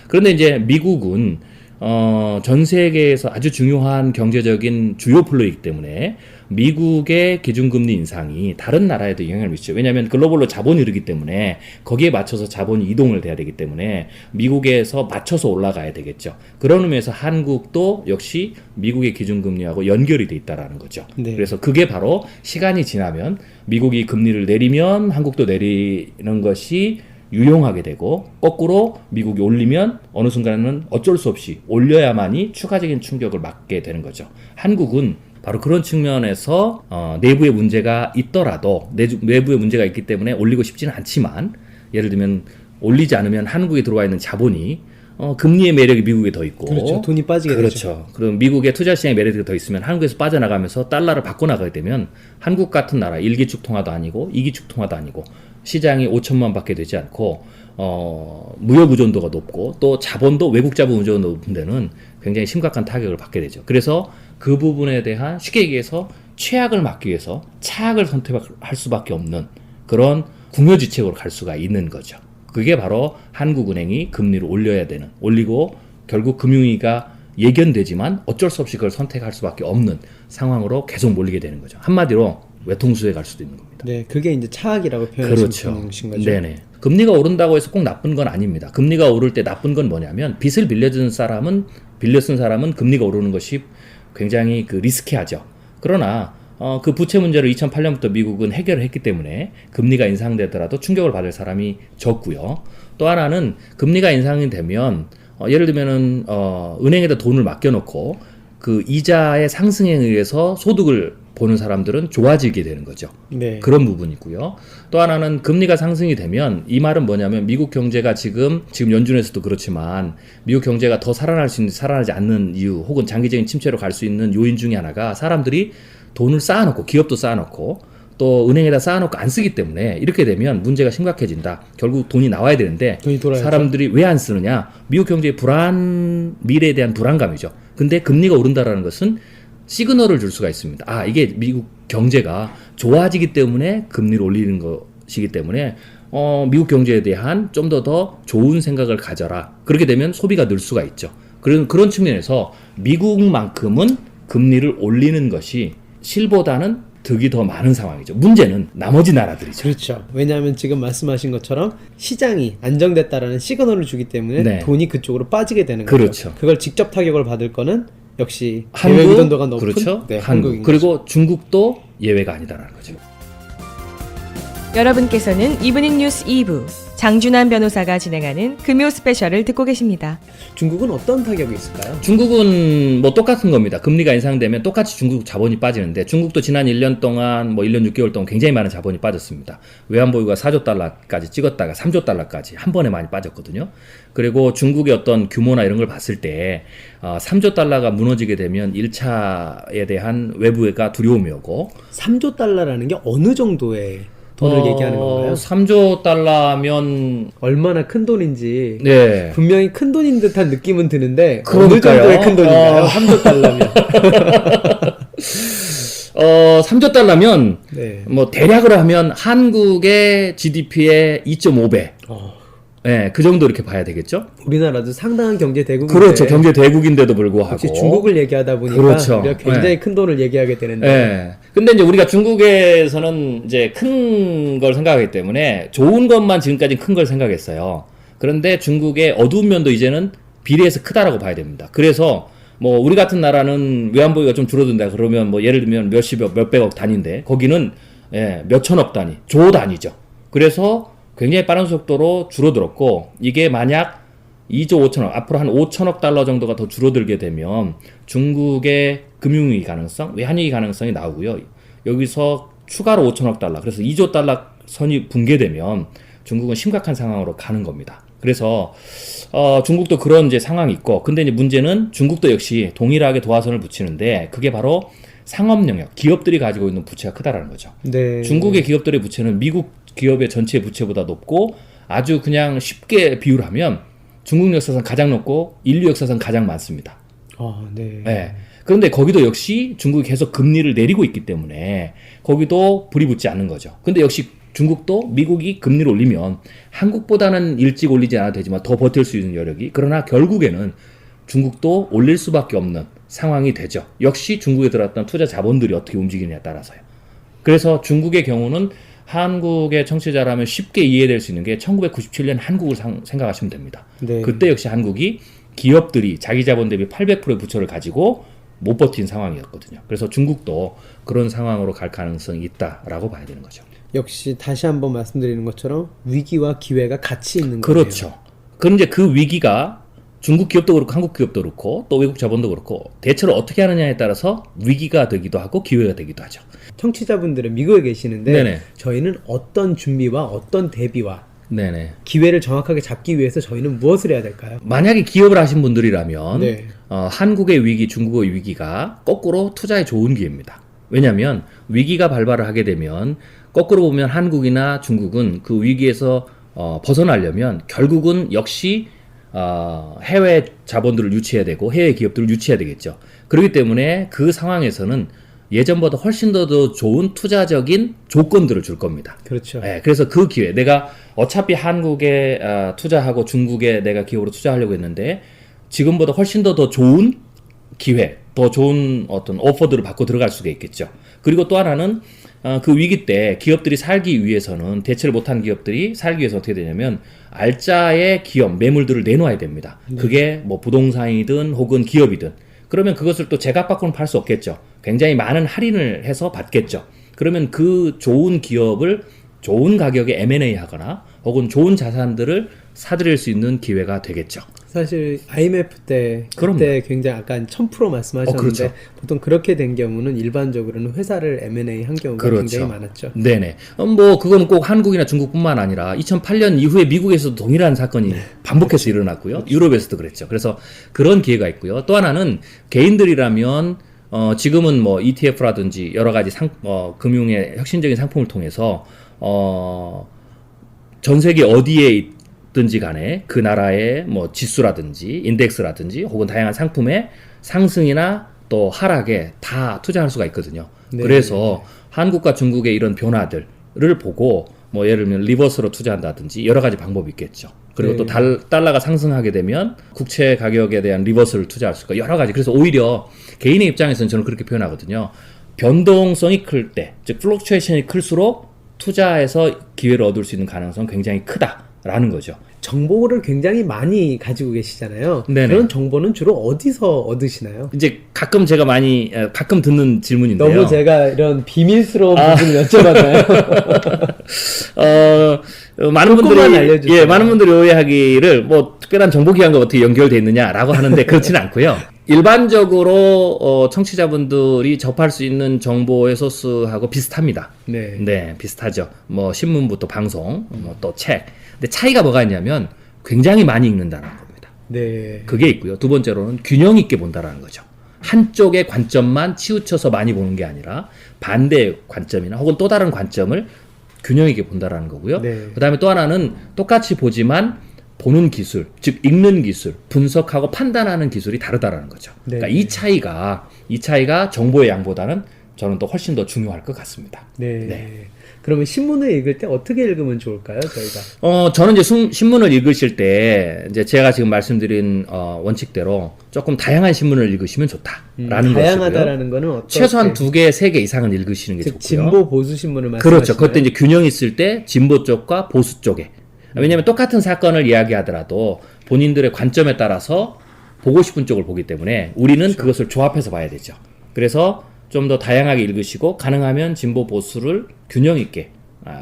S3: 그런데 이제 미국은 전 세계에서 아주 중요한 경제적인 주요 플레이이기 때문에 미국의 기준금리 인상이 다른 나라에도 영향을 미치죠. 왜냐하면 글로벌로 자본이 흐르기 때문에 거기에 맞춰서 자본이 이동을 돼야 되기 때문에 미국에서 맞춰서 올라가야 되겠죠. 그런 의미에서 한국도 역시 미국의 기준금리하고 연결이 돼 있다라는 거죠.
S1: 네.
S3: 그래서 그게 바로 시간이 지나면 미국이 금리를 내리면 한국도 내리는 것이 유용하게 되고, 거꾸로 미국이 올리면 어느 순간에는 어쩔 수 없이 올려야만이 추가적인 충격을 맞게 되는 거죠. 한국은 바로 그런 측면에서 내부에 문제가 있더라도 내부에 문제가 있기 때문에 올리고 싶지는 않지만, 예를 들면 올리지 않으면 한국에 들어와 있는 자본이 금리의 매력이 미국에 더 있고,
S1: 그렇죠. 돈이 빠지게 되죠.
S3: 그렇죠. 그럼 미국의 투자 시장의 매력이 더 있으면 한국에서 빠져나가면서 달러를 바꿔나가게 되면 한국 같은 나라 1기축 통화도 아니고 2기축 통화도 아니고 시장이 5천만 밖에 되지 않고 무역 의존도가 높고 또 자본도 외국 자본 의존도가 높은 데는 굉장히 심각한 타격을 받게 되죠. 그래서 그 부분에 대한, 쉽게 얘기해서 최악을 막기 위해서 차악을 선택할 수밖에 없는 그런 궁여지책으로 갈 수가 있는 거죠. 그게 바로 한국은행이 금리를 올려야 되는, 올리고 결국 금융위기가 예견되지만 어쩔 수 없이 그걸 선택할 수밖에 없는 상황으로 계속 몰리게 되는 거죠. 한마디로 외통수에 갈 수도 있는 겁니다.
S1: 네, 그게 이제 차악이라고 표현하시는
S3: 그렇죠.
S1: 거죠.
S3: 네네. 금리가 오른다고 해서 꼭 나쁜 건 아닙니다. 금리가 오를 때 나쁜 건 뭐냐면, 빚을 빌려 쓴 사람은 금리가 오르는 것이 굉장히 리스키하죠. 그러나 그 부채 문제를 2008년부터 미국은 해결을 했기 때문에 금리가 인상되더라도 충격을 받을 사람이 적고요. 또 하나는 금리가 인상이 되면 예를 들면은 은행에다 돈을 맡겨놓고 그 이자의 상승에 의해서 소득을 보는 사람들은 좋아지게 되는 거죠.
S1: 네.
S3: 그런 부분이고요. 또 하나는 금리가 상승이 되면, 이 말은 뭐냐면 미국 경제가 지금 연준에서도 그렇지만 미국 경제가 더 살아날 수 있는지 살아나지 않는 이유, 혹은 장기적인 침체로 갈 수 있는 요인 중에 하나가 사람들이 돈을 쌓아놓고, 기업도 쌓아놓고 또 은행에다 쌓아놓고 안 쓰기 때문에, 이렇게 되면 문제가 심각해진다. 결국 돈이 나와야 되는데
S1: 돈이 돌아야죠.
S3: 사람들이 왜 안 쓰느냐? 미국 경제의 미래에 대한 불안감이죠. 근데 금리가 오른다라는 것은 시그널을 줄 수가 있습니다. 이게 미국 경제가 좋아지기 때문에 금리를 올리는 것이기 때문에 미국 경제에 대한 좀 더 좋은 생각을 가져라. 그렇게 되면 소비가 늘 수가 있죠. 그런 측면에서 미국만큼은 금리를 올리는 것이 실보다는 득이 더 많은 상황이죠. 문제는 나머지 나라들이죠.
S1: 그렇죠. 왜냐하면 지금 말씀하신 것처럼 시장이 안정됐다라는 시그널을 주기 때문에
S3: 네.
S1: 돈이 그쪽으로 빠지게 되는 거죠.
S3: 그렇죠.
S1: 그걸 직접 타격을 받을 거는 역시 해외 의존도가 높은
S3: 그렇죠.
S1: 네,
S3: 한국.
S1: 한국인
S3: 그리고 중국도 예외가 아니다라는 거죠.
S2: 여러분께서는 이브닝 뉴스 2부 장준환 변호사가 진행하는 금요 스페셜을 듣고 계십니다.
S1: 중국은 어떤 타격이 있을까요?
S3: 중국은 뭐 똑같은 겁니다. 금리가 인상되면 똑같이 중국 자본이 빠지는데, 중국도 지난 1년 동안 1년 6개월 동안 굉장히 많은 자본이 빠졌습니다. 외환보유가 4조 달러까지 찍었다가 3조 달러까지 한 번에 많이 빠졌거든요. 그리고 중국의 어떤 규모나 이런 걸 봤을 때 3조 달러가 무너지게 되면 1차에 대한 외부가 두려움이 오고,
S1: 3조 달러라는 게 어느 정도의 돈을 얘기하는 건가요?
S3: 3조 달러면
S1: 얼마나 큰 돈인지
S3: 네.
S1: 분명히 큰 돈인 듯한 느낌은 드는데 어느
S3: 그러니까요.
S1: 정도의 큰 돈인가요? 3조 달러면
S3: 3조 달러면
S1: 네.
S3: 뭐 대략으로 하면 한국의 GDP의 2.5배. 네, 그 정도 이렇게 봐야 되겠죠?
S1: 우리나라도 상당한 경제 대국인데
S3: 그렇죠. 경제 대국인데도 불구하고.
S1: 혹시 중국을 얘기하다 보니까
S3: 그렇죠.
S1: 우리가 굉장히
S3: 네.
S1: 큰 돈을 얘기하게 되는데
S3: 네. 근데 이제 우리가 중국에서는 이제 큰 걸 생각하기 때문에 좋은 것만 지금까지 큰 걸 생각했어요. 그런데 중국의 어두운 면도 이제는 비례해서 크다라고 봐야 됩니다. 그래서 뭐 우리 같은 나라는 외환보유가 좀 줄어든다 그러면 뭐 예를 들면 몇십억, 몇백억 단위인데, 거기는 몇천억 단위, 조 단위죠. 그래서 굉장히 빠른 속도로 줄어들었고, 이게 만약 2조 5천억, 앞으로 한 5천억 달러 정도가 더 줄어들게 되면 중국의 금융위기 가능성, 외환위기 가능성이 나오고요. 여기서 추가로 5천억 달러, 그래서 2조 달러 선이 붕괴되면 중국은 심각한 상황으로 가는 겁니다. 그래서 중국도 그런 이제 상황이 있고, 근데 이제 문제는 중국도 역시 동일하게 도화선을 붙이는데, 그게 바로 상업 영역, 기업들이 가지고 있는 부채가 크다라는 거죠.
S1: 네.
S3: 중국의 기업들의 부채는 미국 기업의 전체 부채보다 높고, 아주 그냥 쉽게 비율하면 중국 역사상 가장 높고 인류 역사상 가장 많습니다.
S1: 네.
S3: 네. 그런데 거기도 역시 중국이 계속 금리를 내리고 있기 때문에 거기도 불이 붙지 않는 거죠. 근데 역시 중국도 미국이 금리를 올리면 한국보다는 일찍 올리지 않아도 되지만 더 버틸 수 있는 여력이, 그러나 결국에는 중국도 올릴 수밖에 없는 상황이 되죠. 역시 중국에 들어왔던 투자 자본들이 어떻게 움직이느냐에 따라서요. 그래서 중국의 경우는 한국의 청취자라면 쉽게 이해될 수 있는 게 1997년 한국을 생각하시면 됩니다.
S1: 네.
S3: 그때 역시 한국이 기업들이 자기 자본 대비 800%의 부채를 가지고 못 버틴 상황이었거든요. 그래서 중국도 그런 상황으로 갈 가능성이 있다라고 봐야 되는 거죠.
S1: 역시 다시 한번 말씀드리는 것처럼 위기와 기회가 같이 있는 거예요.
S3: 그렇죠. 그런데 그 위기가 중국 기업도 그렇고 한국 기업도 그렇고 또 외국 자본도 그렇고 대처를 어떻게 하느냐에 따라서 위기가 되기도 하고 기회가 되기도 하죠.
S1: 청취자분들은 미국에 계시는데
S3: 네네.
S1: 저희는 어떤 준비와 어떤 대비와
S3: 네네.
S1: 기회를 정확하게 잡기 위해서 저희는 무엇을 해야 될까요?
S3: 만약에 기업을 하신 분들이라면
S1: 네.
S3: 한국의 위기, 중국의 위기가 거꾸로 투자에 좋은 기회입니다. 왜냐하면 위기가 발발을 하게 되면 거꾸로 보면 한국이나 중국은 그 위기에서 벗어나려면 결국은 역시 해외 자본들을 유치해야 되고 해외 기업들을 유치해야 되겠죠. 그렇기 때문에 그 상황에서는 예전보다 훨씬 더 좋은 투자적인 조건들을 줄 겁니다.
S1: 그렇죠.
S3: 네, 그래서 그 기회, 내가 어차피 한국에 투자하고 중국에 내가 기업으로 투자하려고 했는데 지금보다 훨씬 더 좋은 기회, 더 좋은 어떤 오퍼들을 받고 들어갈 수가 있겠죠. 그리고 또 하나는 그 위기 때 기업들이 살기 위해서는 대처를 못한 기업들이 살기 위해서 어떻게 되냐면 알짜의 기업, 매물들을 내놓아야 됩니다. 그게 뭐 부동산이든 혹은 기업이든 그러면 그것을 또 제값 받고는 팔 수 없겠죠. 굉장히 많은 할인을 해서 받겠죠. 그러면 그 좋은 기업을 좋은 가격에 M&A 하거나 혹은 좋은 자산들을 사들일 수 있는 기회가 되겠죠.
S1: 사실 IMF 때 그때 굉장히 약간 1000% 말씀하셨는데
S3: 그렇죠.
S1: 보통 그렇게 된 경우는 일반적으로는 회사를 M&A 한 경우가
S3: 그렇죠.
S1: 굉장히 많았죠.
S3: 네네. 뭐 그건 꼭 한국이나 중국뿐만 아니라 2008년 이후에 미국에서도 동일한 사건이 반복해서 일어났고요. 유럽에서도 그랬죠. 그래서 그런 기회가 있고요. 또 하나는 개인들이라면 지금은 뭐 ETF라든지 여러 가지 금융의 혁신적인 상품을 통해서 전 세계 어디에 든지 간에 그 나라의 뭐 지수라든지 인덱스라든지 혹은 다양한 상품의 상승이나 또 하락에 다 투자할 수가 있거든요.
S1: 네.
S3: 그래서 한국과 중국의 이런 변화들을 보고 뭐 예를 들면 리버스로 투자한다든지 여러 가지 방법이 있겠죠. 그리고
S1: 네.
S3: 또 달러가 상승하게 되면 국채 가격에 대한 리버스를 투자할 수 있고 여러 가지. 그래서 오히려 개인의 입장에서는 저는 그렇게 표현하거든요. 변동성이 클 때, 즉 플럭추에이션이 클수록 투자에서 기회를 얻을 수 있는 가능성은 굉장히 크다라는 거죠.
S1: 정보를 굉장히 많이 가지고 계시잖아요.
S3: 네네.
S1: 그런 정보는 주로 어디서 얻으시나요?
S3: 이제 가끔 제가 가끔 듣는 질문인데요.
S1: 너무 제가 이런 비밀스러운 부분을 여쭤봤나요?
S3: 많은
S1: 조금만
S3: 분들이
S1: 알려주세요.
S3: 많은 분들이 오해하기를 뭐 특별한 정보기관과 어떻게 연결돼 있느냐라고 하는데 그렇지는 않고요. 일반적으로 청취자분들이 접할 수 있는 정보의 소스하고 비슷합니다.
S1: 네.
S3: 네, 비슷하죠. 뭐 신문부터 방송, 뭐 또 책. 근데 차이가 뭐가 있냐면 굉장히 많이 읽는다는 겁니다.
S1: 네.
S3: 그게 있고요. 두 번째로는 균형 있게 본다라는 거죠. 한쪽의 관점만 치우쳐서 많이 보는 게 아니라 반대의 관점이나 혹은 또 다른 관점을 균형 있게 본다라는 거고요.
S1: 네.
S3: 그다음에 또 하나는 똑같이 보지만 보는 기술, 즉 읽는 기술, 분석하고 판단하는 기술이 다르다라는 거죠.
S1: 네.
S3: 그러니까 이 차이가 정보의 양보다는 저는 또 훨씬 더 중요할 것 같습니다.
S1: 네.
S3: 네.
S1: 그러면 신문을 읽을 때 어떻게 읽으면 좋을까요, 저희가?
S3: 저는 이제 신문을 읽으실 때 이제 제가 지금 말씀드린 원칙대로 조금 다양한 신문을 읽으시면 좋다라는 것이고요.
S1: 다양하다라는 거는 어떻게?
S3: 최소한 2개, 3개 이상은 읽으시는 게
S1: 즉
S3: 좋고요.
S1: 진보 보수 신문을 말씀하시나요?
S3: 그렇죠. 그때 이제 균형 있을 때 진보 쪽과 보수 쪽에. 왜냐하면 똑같은 사건을 이야기하더라도 본인들의 관점에 따라서 보고 싶은 쪽을 보기 때문에 우리는
S1: 그렇죠.
S3: 그것을 조합해서 봐야 되죠. 그래서 좀 더 다양하게 읽으시고 가능하면 진보 보수를 균형 있게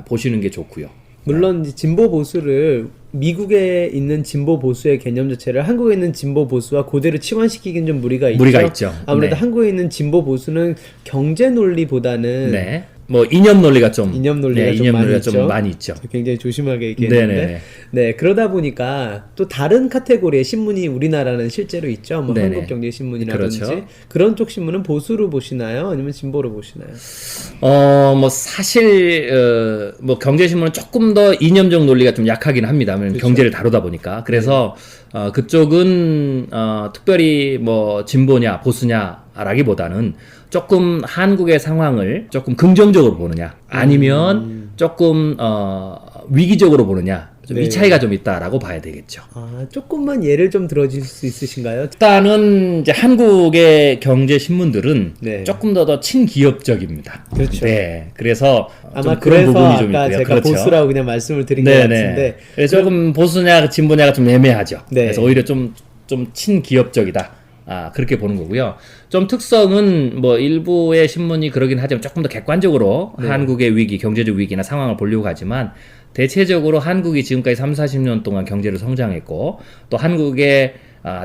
S3: 보시는 게 좋고요.
S1: 물론 이제 진보 보수를 미국에 있는 진보 보수의 개념 자체를 한국에 있는 진보 보수와 그대로 치환시키기는 좀 무리가 있죠. 아무래도
S3: 네.
S1: 한국에 있는 진보 보수는 경제 논리보다는
S3: 네. 뭐 이념 논리가 좀
S1: 이념 논리가 좀 많이 있죠. 굉장히 조심하게 얘기했는데
S3: 네네네.
S1: 네, 그러다 보니까 또 다른 카테고리의 신문이 우리나라는 실제로 있죠. 뭐
S3: 네네.
S1: 한국경제신문이라든지
S3: 그렇죠.
S1: 그런 쪽 신문은 보수로 보시나요? 아니면 진보로 보시나요?
S3: 뭐 사실 뭐 경제신문은 조금 더 이념적 논리가 좀 약하긴 합니다. 왜냐면
S1: 그렇죠.
S3: 경제를 다루다 보니까. 그래서 그쪽은 특별히 뭐 진보냐 보수냐라기보다는 조금 한국의 상황을 조금 긍정적으로 보느냐 아니면 조금 위기적으로 보느냐 좀
S1: 네.
S3: 이 차이가 좀 있다라고 봐야 되겠죠.
S1: 아, 조금만 예를 좀 들어줄 수 있으신가요?
S3: 일단은 이제 한국의 경제 신문들은
S1: 네.
S3: 조금 더 친기업적입니다.
S1: 그렇죠.
S3: 네, 그래서
S1: 아마
S3: 좀 그런
S1: 그래서
S3: 부분이 좀
S1: 아까
S3: 있고요.
S1: 제가
S3: 그렇죠.
S1: 보수라고 그냥 말씀을 드린 것
S3: 네네.
S1: 같은데
S3: 그래서 조금 보수냐 진보냐가 좀 애매하죠.
S1: 네.
S3: 그래서 오히려 좀 친기업적이다. 그렇게 보는 거고요. 좀 특성은 뭐 일부의 신문이 그러긴 하지만 조금 더 객관적으로
S1: 네.
S3: 한국의 위기, 경제적 위기나 상황을 보려고 하지만 대체적으로 한국이 지금까지 3, 40년 동안 경제를 성장했고 또 한국의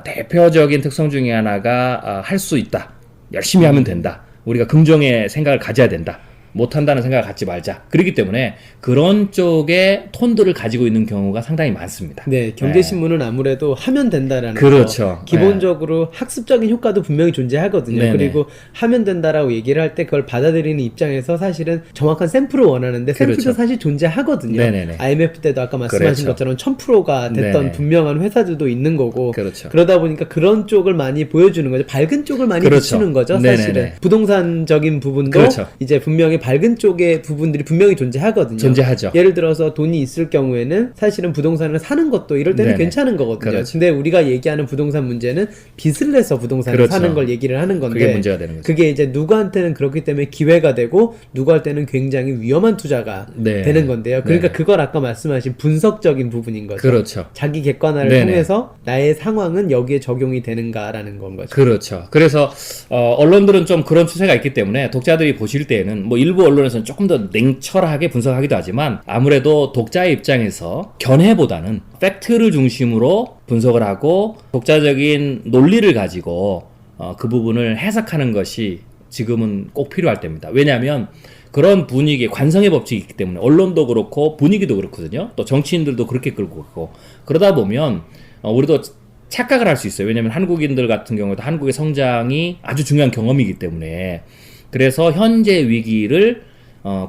S3: 대표적인 특성 중에 하나가 할 수 있다. 열심히 하면 된다. 우리가 긍정의 생각을 가져야 된다. 못한다는 생각을 갖지 말자. 그렇기 때문에 그런 쪽의 톤들을 가지고 있는 경우가 상당히 많습니다.
S1: 네, 경제신문은 아무래도 하면 된다라는
S3: 그렇죠.
S1: 거. 기본적으로 학습적인 효과도 분명히 존재하거든요.
S3: 네네.
S1: 그리고 하면 된다라고 얘기를 할 때 그걸 받아들이는 입장에서 사실은 정확한 샘플을 원하는데 샘플도
S3: 그렇죠.
S1: 사실 존재하거든요.
S3: 네네네.
S1: IMF 때도 아까 말씀하신
S3: 그렇죠.
S1: 것처럼 1000%가 됐던
S3: 네네.
S1: 분명한 회사들도 있는 거고
S3: 그렇죠.
S1: 그러다 보니까 그런 쪽을 많이 보여주는 거죠. 밝은 쪽을 많이
S3: 그렇죠.
S1: 비추는 거죠.
S3: 네네네.
S1: 사실은 부동산적인 부분도
S3: 그렇죠.
S1: 이제 분명히 밝은 쪽의 부분들이 분명히 존재하거든요.
S3: 존재하죠.
S1: 예를 들어서 돈이 있을 경우에는 사실은 부동산을 사는 것도 이럴 때는
S3: 네네.
S1: 괜찮은 거거든요.
S3: 그렇죠.
S1: 근데 우리가 얘기하는 부동산 문제는 빚을 내서 부동산을
S3: 그렇죠.
S1: 사는 걸 얘기를 하는 건데
S3: 그게 문제가 되는 거죠.
S1: 그게 이제 누구한테는 그렇기 때문에 기회가 되고 누구한테는 굉장히 위험한 투자가
S3: 네.
S1: 되는 건데요. 그러니까
S3: 네.
S1: 그걸 아까 말씀하신 분석적인 부분인 거죠.
S3: 그렇죠.
S1: 자기 객관화를
S3: 네네.
S1: 통해서 나의 상황은 여기에 적용이 되는가라는 건 거죠.
S3: 그렇죠. 그래서 언론들은 좀 그런 추세가 있기 때문에 독자들이 보실 때에는 뭐 일부 언론에서는 조금 더 냉철하게 분석하기도 하지만 아무래도 독자의 입장에서 견해보다는 팩트를 중심으로 분석을 하고 독자적인 논리를 가지고 그 부분을 해석하는 것이 지금은 꼭 필요할 때입니다. 왜냐하면 그런 분위기, 관성의 법칙이 있기 때문에 언론도 그렇고 분위기도 그렇거든요. 또 정치인들도 그렇게 끌고 가고 그러다 보면 우리도 착각을 할 수 있어요. 왜냐하면 한국인들 같은 경우도 한국의 성장이 아주 중요한 경험이기 때문에 그래서 현재 위기를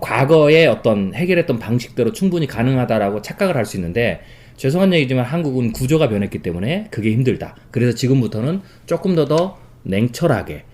S3: 과거에 어떤 해결했던 방식대로 충분히 가능하다라고 착각을 할 수 있는데 죄송한 얘기지만 한국은 구조가 변했기 때문에 그게 힘들다. 그래서 지금부터는 조금 더 냉철하게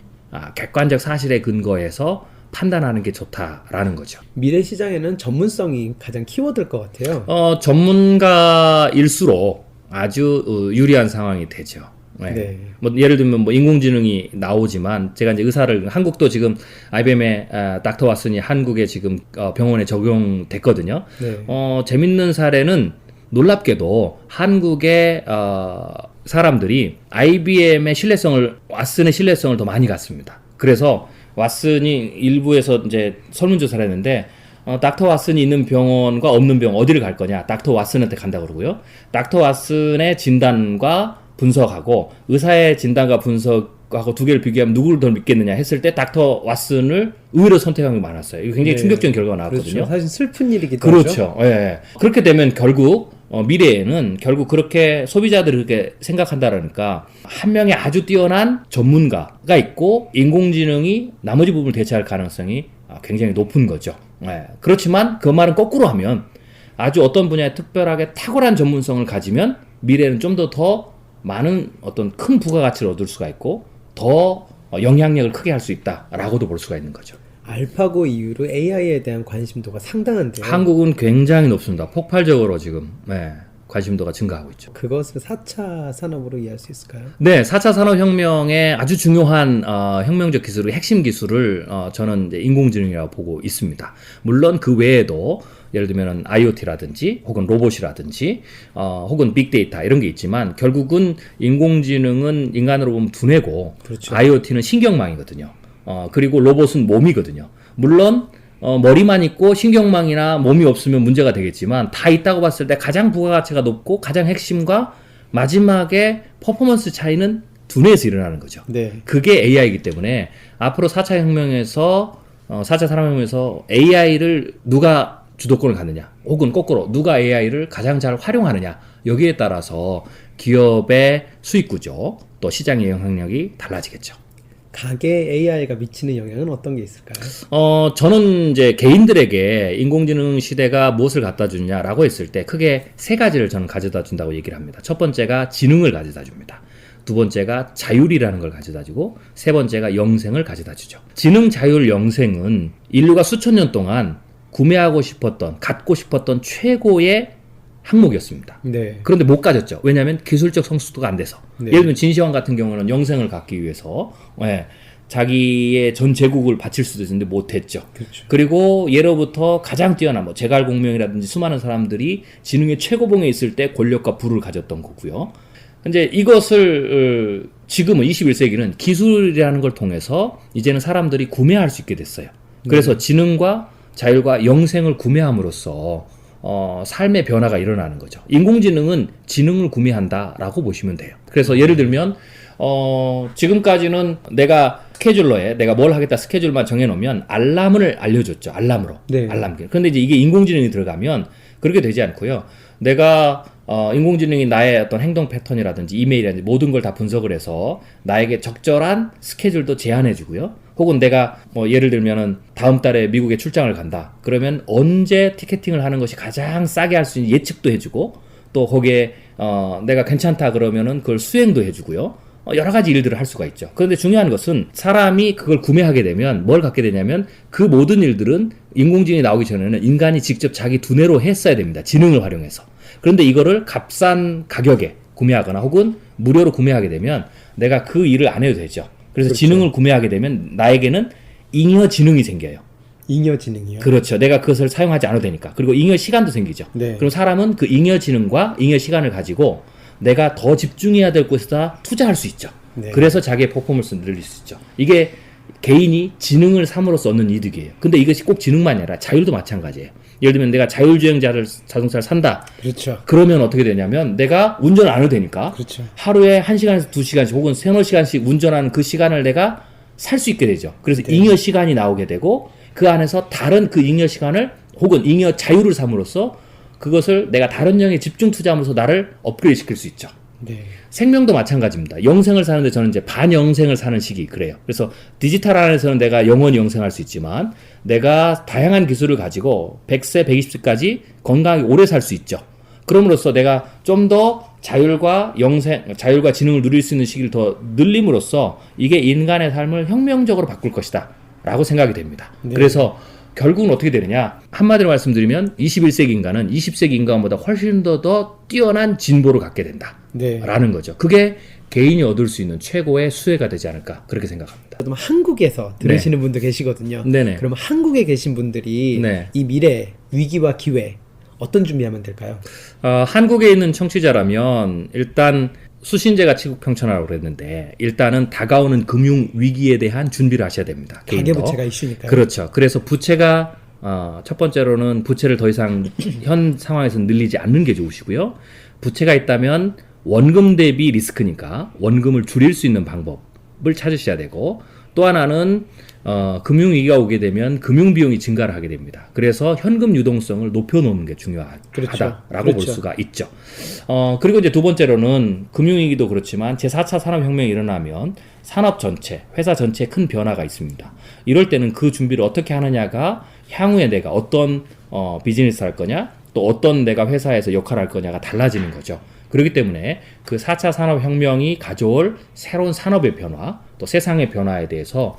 S3: 객관적 사실에 근거해서 판단하는 게 좋다라는 거죠.
S1: 미래 시장에는 전문성이 가장 키워드일 것 같아요.
S3: 전문가일수록 아주 유리한 상황이 되죠. 네.
S1: 네.
S3: 뭐 예를 들면 뭐 인공지능이 나오지만 제가 이제 의사를 한국도 지금 IBM의 닥터 왓슨이 한국에 지금 병원에 적용됐거든요.
S1: 네.
S3: 재밌는 사례는 놀랍게도 한국의 사람들이 IBM의 신뢰성을 왓슨의 신뢰성을 더 많이 갖습니다. 그래서 왓슨이 일부에서 이제 설문조사를 했는데 닥터 왓슨이 있는 병원과 없는 병원 어디를 갈 거냐? 닥터 왓슨한테 간다 그러고요. 닥터 왓슨의 진단과 분석하고 의사의 진단과 분석하고 두 개를 비교하면 누구를 더 믿겠느냐 했을 때 닥터 왓슨을 의외로 선택한 게 많았어요. 이거 굉장히
S1: 네.
S3: 충격적인 결과가 나왔거든요.
S1: 그렇죠. 사실 슬픈 일이기도 하죠.
S3: 그렇죠. 예. 그렇게 되면 결국 미래에는 결국 그렇게 소비자들이 그렇게 생각한다라니까 한 명의 아주 뛰어난 전문가가 있고 인공지능이 나머지 부분을 대체할 가능성이 굉장히 높은 거죠. 예. 그렇지만 그 말은 거꾸로 하면 아주 어떤 분야에 특별하게 탁월한 전문성을 가지면 미래에는 좀 더 많은 어떤 큰 부가가치를 얻을 수가 있고 더 영향력을 크게 할 수 있다라고도 볼 수가 있는 거죠.
S1: 알파고 이후로 AI에 대한 관심도가 상당한데요.
S3: 한국은 굉장히 높습니다. 폭발적으로 지금 관심도가 증가하고 있죠.
S1: 그것을 4차 산업으로 이해할 수 있을까요?
S3: 네, 4차 산업혁명의 아주 중요한 혁명적 기술의 핵심 기술을 저는 이제 인공지능이라고 보고 있습니다. 물론 그 외에도 예를 들면 IoT라든지 혹은 로봇이라든지 혹은 빅데이터 이런 게 있지만 결국은 인공지능은 인간으로 보면 두뇌고
S1: 그렇죠.
S3: IoT는 신경망이거든요. 그리고 로봇은 몸이거든요. 물론 머리만 있고 신경망이나 몸이 없으면 문제가 되겠지만 다 있다고 봤을 때 가장 부가가치가 높고 가장 핵심과 마지막에 퍼포먼스 차이는 두뇌에서 일어나는 거죠.
S1: 네.
S3: 그게 AI이기 때문에 앞으로 4차 혁명에서 4차 산업혁명에서 AI를 누가 주도권을 갖느냐 혹은 거꾸로 누가 AI를 가장 잘 활용하느냐 여기에 따라서 기업의 수익 구조 또 시장의 영향력이 달라지겠죠.
S1: 가계 AI가 미치는 영향은 어떤 게 있을까요?
S3: 저는 이제 개인들에게 인공지능 시대가 무엇을 갖다 주냐라고 했을 때 크게 세 가지를 저는 가져다 준다고 얘기를 합니다. 첫 번째가 지능을 가져다 줍니다. 두 번째가 자율이라는 걸 가져다 주고 세 번째가 영생을 가져다 주죠. 지능, 자율, 영생은 인류가 수천 년 동안 구매하고 싶었던, 갖고 싶었던 최고의 항목이었습니다.
S1: 네.
S3: 그런데 못 가졌죠. 왜냐하면 기술적 성숙도가 안 돼서.
S1: 네.
S3: 예를 들면 진시황 같은 경우는 영생을 갖기 위해서 자기의 전 제국을 바칠 수도 있었는데 못했죠.
S1: 그렇죠.
S3: 그리고 예로부터 가장 뛰어난 뭐 제갈공명이라든지 수많은 사람들이 지능의 최고봉에 있을 때 권력과 부를 가졌던 거고요. 이제 이것을 지금은 21세기는 기술이라는 걸 통해서 이제는 사람들이 구매할 수 있게 됐어요. 그래서 지능과 자율과 영생을 구매함으로써 삶의 변화가 일어나는 거죠. 인공지능은 지능을 구매한다라고 보시면 돼요. 그래서 예를 들면 지금까지는 내가 스케줄러에 내가 뭘 하겠다 스케줄만 정해놓으면 알람을 알려줬죠. 알람으로.
S1: 네.
S3: 알람. 그런데 이제 이게 인공지능이 들어가면 그렇게 되지 않고요. 내가 인공지능이 나의 어떤 행동 패턴이라든지 이메일이라든지 모든 걸 다 분석을 해서 나에게 적절한 스케줄도 제안해주고요. 혹은 내가 뭐 예를 들면은 다음 달에 미국에 출장을 간다. 그러면 언제 티켓팅을 하는 것이 가장 싸게 할 수 있는 예측도 해주고 또 거기에 내가 괜찮다 그러면은 그걸 수행도 해주고요. 여러 가지 일들을 할 수가 있죠. 그런데 중요한 것은 사람이 그걸 구매하게 되면 뭘 갖게 되냐면 그 모든 일들은 인공지능이 나오기 전에는 인간이 직접 자기 두뇌로 했어야 됩니다. 지능을 활용해서. 그런데 이거를 값싼 가격에 구매하거나 혹은 무료로 구매하게 되면 내가 그 일을 안 해도 되죠. 그래서
S1: 그렇죠.
S3: 지능을 구매하게 되면 나에게는 잉여 지능이 생겨요.
S1: 잉여 지능이요?
S3: 그렇죠. 내가 그것을 사용하지 않아도 되니까. 그리고 잉여 시간도 생기죠.
S1: 네.
S3: 그럼 사람은 그 잉여 지능과 잉여 시간을 가지고 내가 더 집중해야 될 곳에다 투자할 수 있죠.
S1: 네.
S3: 그래서 자기의 퍼포먼스를 늘릴 수 있죠. 이게 개인이 지능을 삼으로써 얻는 이득이에요. 근데 이것이 꼭 지능만이 아니라 자율도 마찬가지예요. 예를 들면 내가 자율주행 자동차를 산다.
S1: 그렇죠.
S3: 그러면 어떻게 되냐면 내가 운전을 안 해도 되니까
S1: 그렇죠.
S3: 하루에 1시간에서 2시간씩 혹은 3-4시간씩 운전하는 그 시간을 내가 살 수 있게 되죠. 그래서
S1: 네.
S3: 잉여 시간이 나오게 되고 그 안에서 다른 그 잉여 시간을 혹은 잉여 자유를 삼으로써 그것을 내가 다른 영역에 집중 투자하면서 나를 업그레이드 시킬 수 있죠.
S1: 네.
S3: 생명도 마찬가지입니다. 영생을 사는데 저는 이제 반영생을 사는 시기 그래요. 그래서 디지털 안에서는 내가 영원히 영생할 수 있지만 내가 다양한 기술을 가지고 100세, 120세까지 건강하게 오래 살 수 있죠. 그럼으로써 내가 좀 더 자율과 지능을 누릴 수 있는 시기를 더 늘림으로써 이게 인간의 삶을 혁명적으로 바꿀 것이다 라고 생각이 됩니다.
S1: 네.
S3: 그래서 결국은 어떻게 되느냐? 한마디로 말씀드리면 21세기 인간은 20세기 인간보다 훨씬 더 뛰어난 진보를 갖게 된다.
S1: 네.
S3: 라는 거죠. 그게 개인이 얻을 수 있는 최고의 수혜가 되지 않을까 그렇게 생각합니다.
S1: 그럼 한국에서 들으시는 분도 계시거든요.
S3: 네네.
S1: 그럼 한국에 계신 분들이
S3: 네.
S1: 이 미래 위기와 기회 어떤 준비하면 될까요?
S3: 한국에 있는 청취자라면 일단 수신제가 치국평천하라고 그랬는데 일단은 다가오는 금융 위기에 대한 준비를 하셔야 됩니다. 개인도.
S1: 가계부채가 이슈니까요.
S3: 그렇죠. 그래서 부채가 첫 번째로는 부채를 더 이상 현 상황에서 늘리지 않는 게 좋으시고요. 부채가 있다면 원금 대비 리스크니까 원금을 줄일 수 있는 방법을 찾으셔야 되고 또 하나는 금융위기가 오게 되면 금융비용이 증가를 하게 됩니다. 그래서 현금 유동성을 높여놓는 게 중요하다라고
S1: 그렇죠.
S3: 볼 수가 있죠. 그리고 이제 두 번째로는 금융위기도 그렇지만 제4차 산업혁명이 일어나면 산업 전체, 회사 전체에 큰 변화가 있습니다. 이럴 때는 그 준비를 어떻게 하느냐가 향후에 내가 어떤 비즈니스 할 거냐 또 어떤 내가 회사에서 역할을 할 거냐가 달라지는 거죠. 그렇기 때문에 그 4차 산업혁명이 가져올 새로운 산업의 변화 또 세상의 변화에 대해서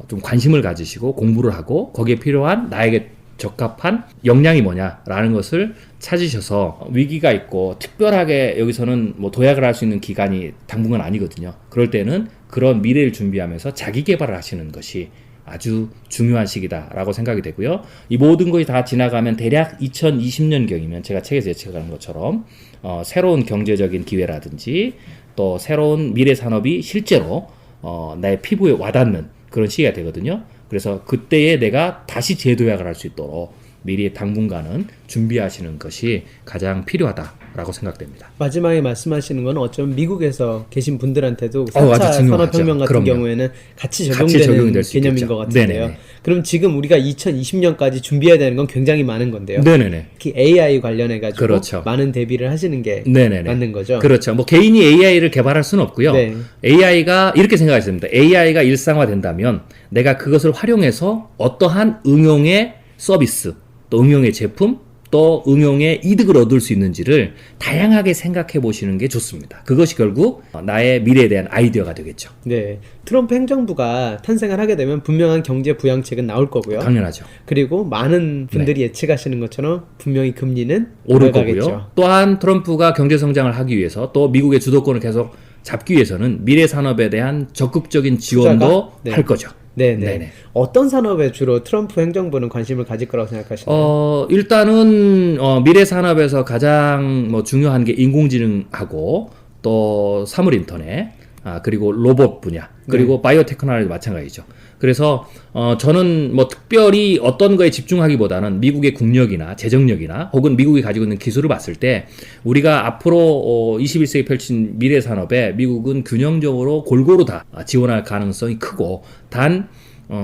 S3: 좀 관심을 가지시고 공부를 하고 거기에 필요한 나에게 적합한 역량이 뭐냐라는 것을 찾으셔서 위기가 있고 특별하게 여기서는 뭐 도약을 할 수 있는 기간이 당분간 아니거든요. 그럴 때는 그런 미래를 준비하면서 자기 개발을 하시는 것이 아주 중요한 시기다라고 생각이 되고요. 이 모든 것이 다 지나가면 대략 2020년경이면 제가 책에서 예측하는 것처럼 새로운 경제적인 기회라든지 또 새로운 미래 산업이 실제로 나의 피부에 와닿는 그런 시기가 되거든요. 그래서 그때에 내가 다시 재도약을 할 수 있도록 미리 당분간은 준비하시는 것이 가장 필요하다라고 생각됩니다.
S1: 마지막에 말씀하시는 건 어쩌면 미국에서 계신 분들한테도
S3: 아주
S1: 4차
S3: 중요하죠.
S1: 산업혁명 같은
S3: 그럼요.
S1: 경우에는 같이
S3: 같이
S1: 적용되는
S3: 적용될 수
S1: 개념인
S3: 있겠죠.
S1: 것 같은데요.
S3: 네네네.
S1: 그럼 지금 우리가 2020년까지 준비해야 되는 건 굉장히 많은 건데요.
S3: 네네네.
S1: 특히 AI 관련해가지고
S3: 그렇죠.
S1: 많은 대비를 하시는 게
S3: 네네네.
S1: 맞는 거죠.
S3: 그렇죠. 뭐 개인이 AI를 개발할 수는 없고요.
S1: 네.
S3: AI가 이렇게 생각했습니다. AI가 일상화된다면 내가 그것을 활용해서 어떠한 응용의 서비스, 또 응용의 제품, 또 응용에 이득을 얻을 수 있는지를 다양하게 생각해 보시는 게 좋습니다. 그것이 결국 나의 미래에 대한 아이디어가 되겠죠.
S1: 네, 트럼프 행정부가 탄생을 하게 되면 분명한 경제 부양책은 나올 거고요.
S3: 당연하죠.
S1: 그리고 많은 분들이 예측하시는 것처럼 분명히 금리는
S3: 오를
S1: 올라가겠죠.
S3: 거고요. 또한 트럼프가 경제 성장을 하기 위해서 또 미국의 주도권을 계속 잡기 위해서는 미래 산업에 대한 적극적인 지원도
S1: 투자가? 네.
S3: 할 거죠.
S1: 네네.
S3: 네네.
S1: 어떤 산업에 주로 트럼프 행정부는 관심을 가질 거라고 생각하시나요?
S3: 일단은 미래 산업에서 가장 뭐 중요한 게 인공지능하고 또 사물 인터넷, 그리고 로봇 분야, 그리고 바이오 테크놀로지도 마찬가지죠. 그래서 저는 뭐 특별히 어떤 거에 집중하기보다는 미국의 국력이나 재정력이나 혹은 미국이 가지고 있는 기술을 봤을 때 우리가 앞으로 21세기 펼친 미래 산업에 미국은 균형적으로 골고루 다 지원할 가능성이 크고, 단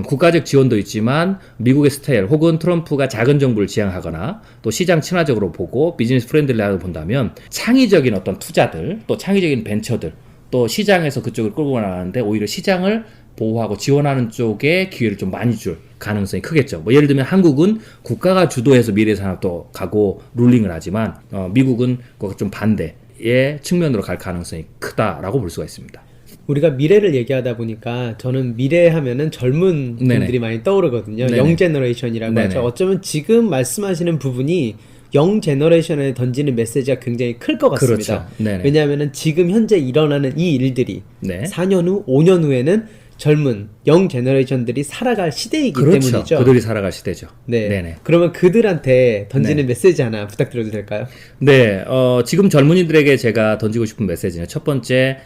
S3: 국가적 지원도 있지만 미국의 스타일 혹은 트럼프가 작은 정부를 지향하거나 또 시장 친화적으로 보고 비즈니스 프렌들리하게 본다면 창의적인 어떤 투자들, 또 창의적인 벤처들, 또 시장에서 그쪽을 끌고 나가는데 오히려 시장을 보호하고 지원하는 쪽에 기회를 좀 많이 줄 가능성이 크겠죠. 뭐 예를 들면 한국은 국가가 주도해서 미래 산업도 가고 룰링을 하지만 미국은 그거 좀 반대의 측면으로 갈 가능성이 크다라고 볼 수가 있습니다.
S1: 우리가 미래를 얘기하다 보니까 저는 미래 하면은 젊은
S3: 네네.
S1: 분들이 많이 떠오르거든요.
S3: 네네.
S1: 영 제너레이션이라고
S3: 네네.
S1: 하죠. 어쩌면 지금 말씀하시는 부분이 영 제너레이션에 던지는 메시지가 굉장히 클 것 같습니다.
S3: 그렇죠. 네네.
S1: 왜냐하면 지금 현재 일어나는 이 일들이
S3: 네.
S1: 4년 후, 5년 후에는 젊은 영 제너레이션들이 살아갈 시대이기
S3: 그렇죠.
S1: 때문이죠.
S3: 그들이 살아갈 시대죠.
S1: 네.
S3: 네네.
S1: 그러면 그들한테 던지는
S3: 네.
S1: 메시지 하나 부탁드려도 될까요?
S3: 네, 지금 젊은이들에게 제가 던지고 싶은 메시지는 첫 번째,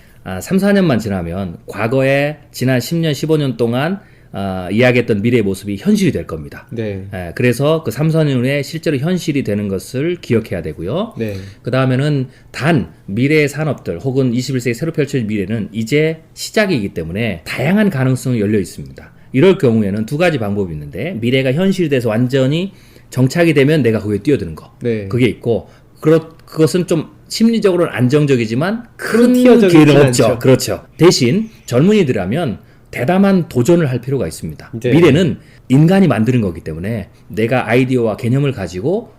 S3: 3, 4년만 지나면 과거에 지난 10년, 15년 동안 이야기했던 미래의 모습이 현실이 될 겁니다.
S1: 네.
S3: 그래서 그 3, 4년 후에 실제로 현실이 되는 것을 기억해야 되고요.
S1: 네.
S3: 그 다음에는 단 미래의 산업들 혹은 21세기 새로 펼쳐질 미래는 이제 시작이기 때문에 다양한 가능성이 열려 있습니다. 이럴 경우에는 두 가지 방법이 있는데, 미래가 현실이 돼서 완전히 정착이 되면 내가 거기에 뛰어드는 거.
S1: 네.
S3: 그게 있고, 그것은 좀 심리적으로는 안정적이지만 큰
S1: 티어적이진
S3: 기회는 없죠.
S1: 않죠.
S3: 그렇죠. 대신 젊은이들이라면 대담한 도전을 할 필요가 있습니다.
S1: 네.
S3: 미래는 인간이 만드는 거기 때문에 내가 아이디어와 개념을 가지고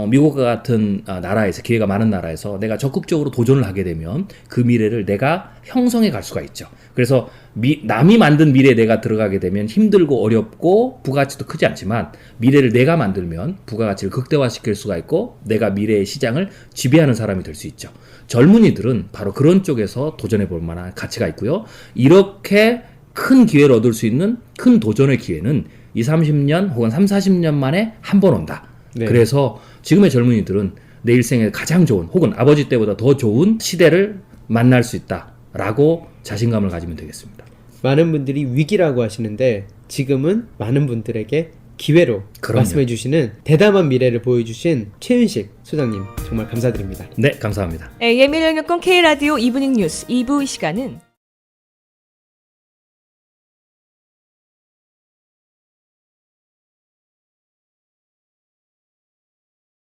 S3: 미국과 같은 나라에서, 기회가 많은 나라에서 내가 적극적으로 도전을 하게 되면 그 미래를 내가 형성해 갈 수가 있죠. 그래서 남이 만든 미래에 내가 들어가게 되면 힘들고 어렵고 부가가치도 크지 않지만, 미래를 내가 만들면 부가가치를 극대화시킬 수가 있고 내가 미래의 시장을 지배하는 사람이 될 수 있죠. 젊은이들은 바로 그런 쪽에서 도전해 볼 만한 가치가 있고요. 이렇게 큰 기회를 얻을 수 있는 큰 도전의 기회는 20, 30년 혹은 30, 40년 만에 한 번 온다.
S1: 네.
S3: 그래서 지금의 젊은이들은 내 일생에 가장 좋은 혹은 아버지 때보다 더 좋은 시대를 만날 수 있다라고 자신감을 가지면 되겠습니다.
S1: 많은 분들이 위기라고 하시는데 지금은 많은 분들에게 기회로
S3: 그럼요.
S1: 말씀해 주시는 대담한 미래를 보여주신 최윤식 소장님 정말 감사드립니다.
S3: 네, 감사합니다.
S2: AM 116 K라디오 이브닝 뉴스 2부 시간은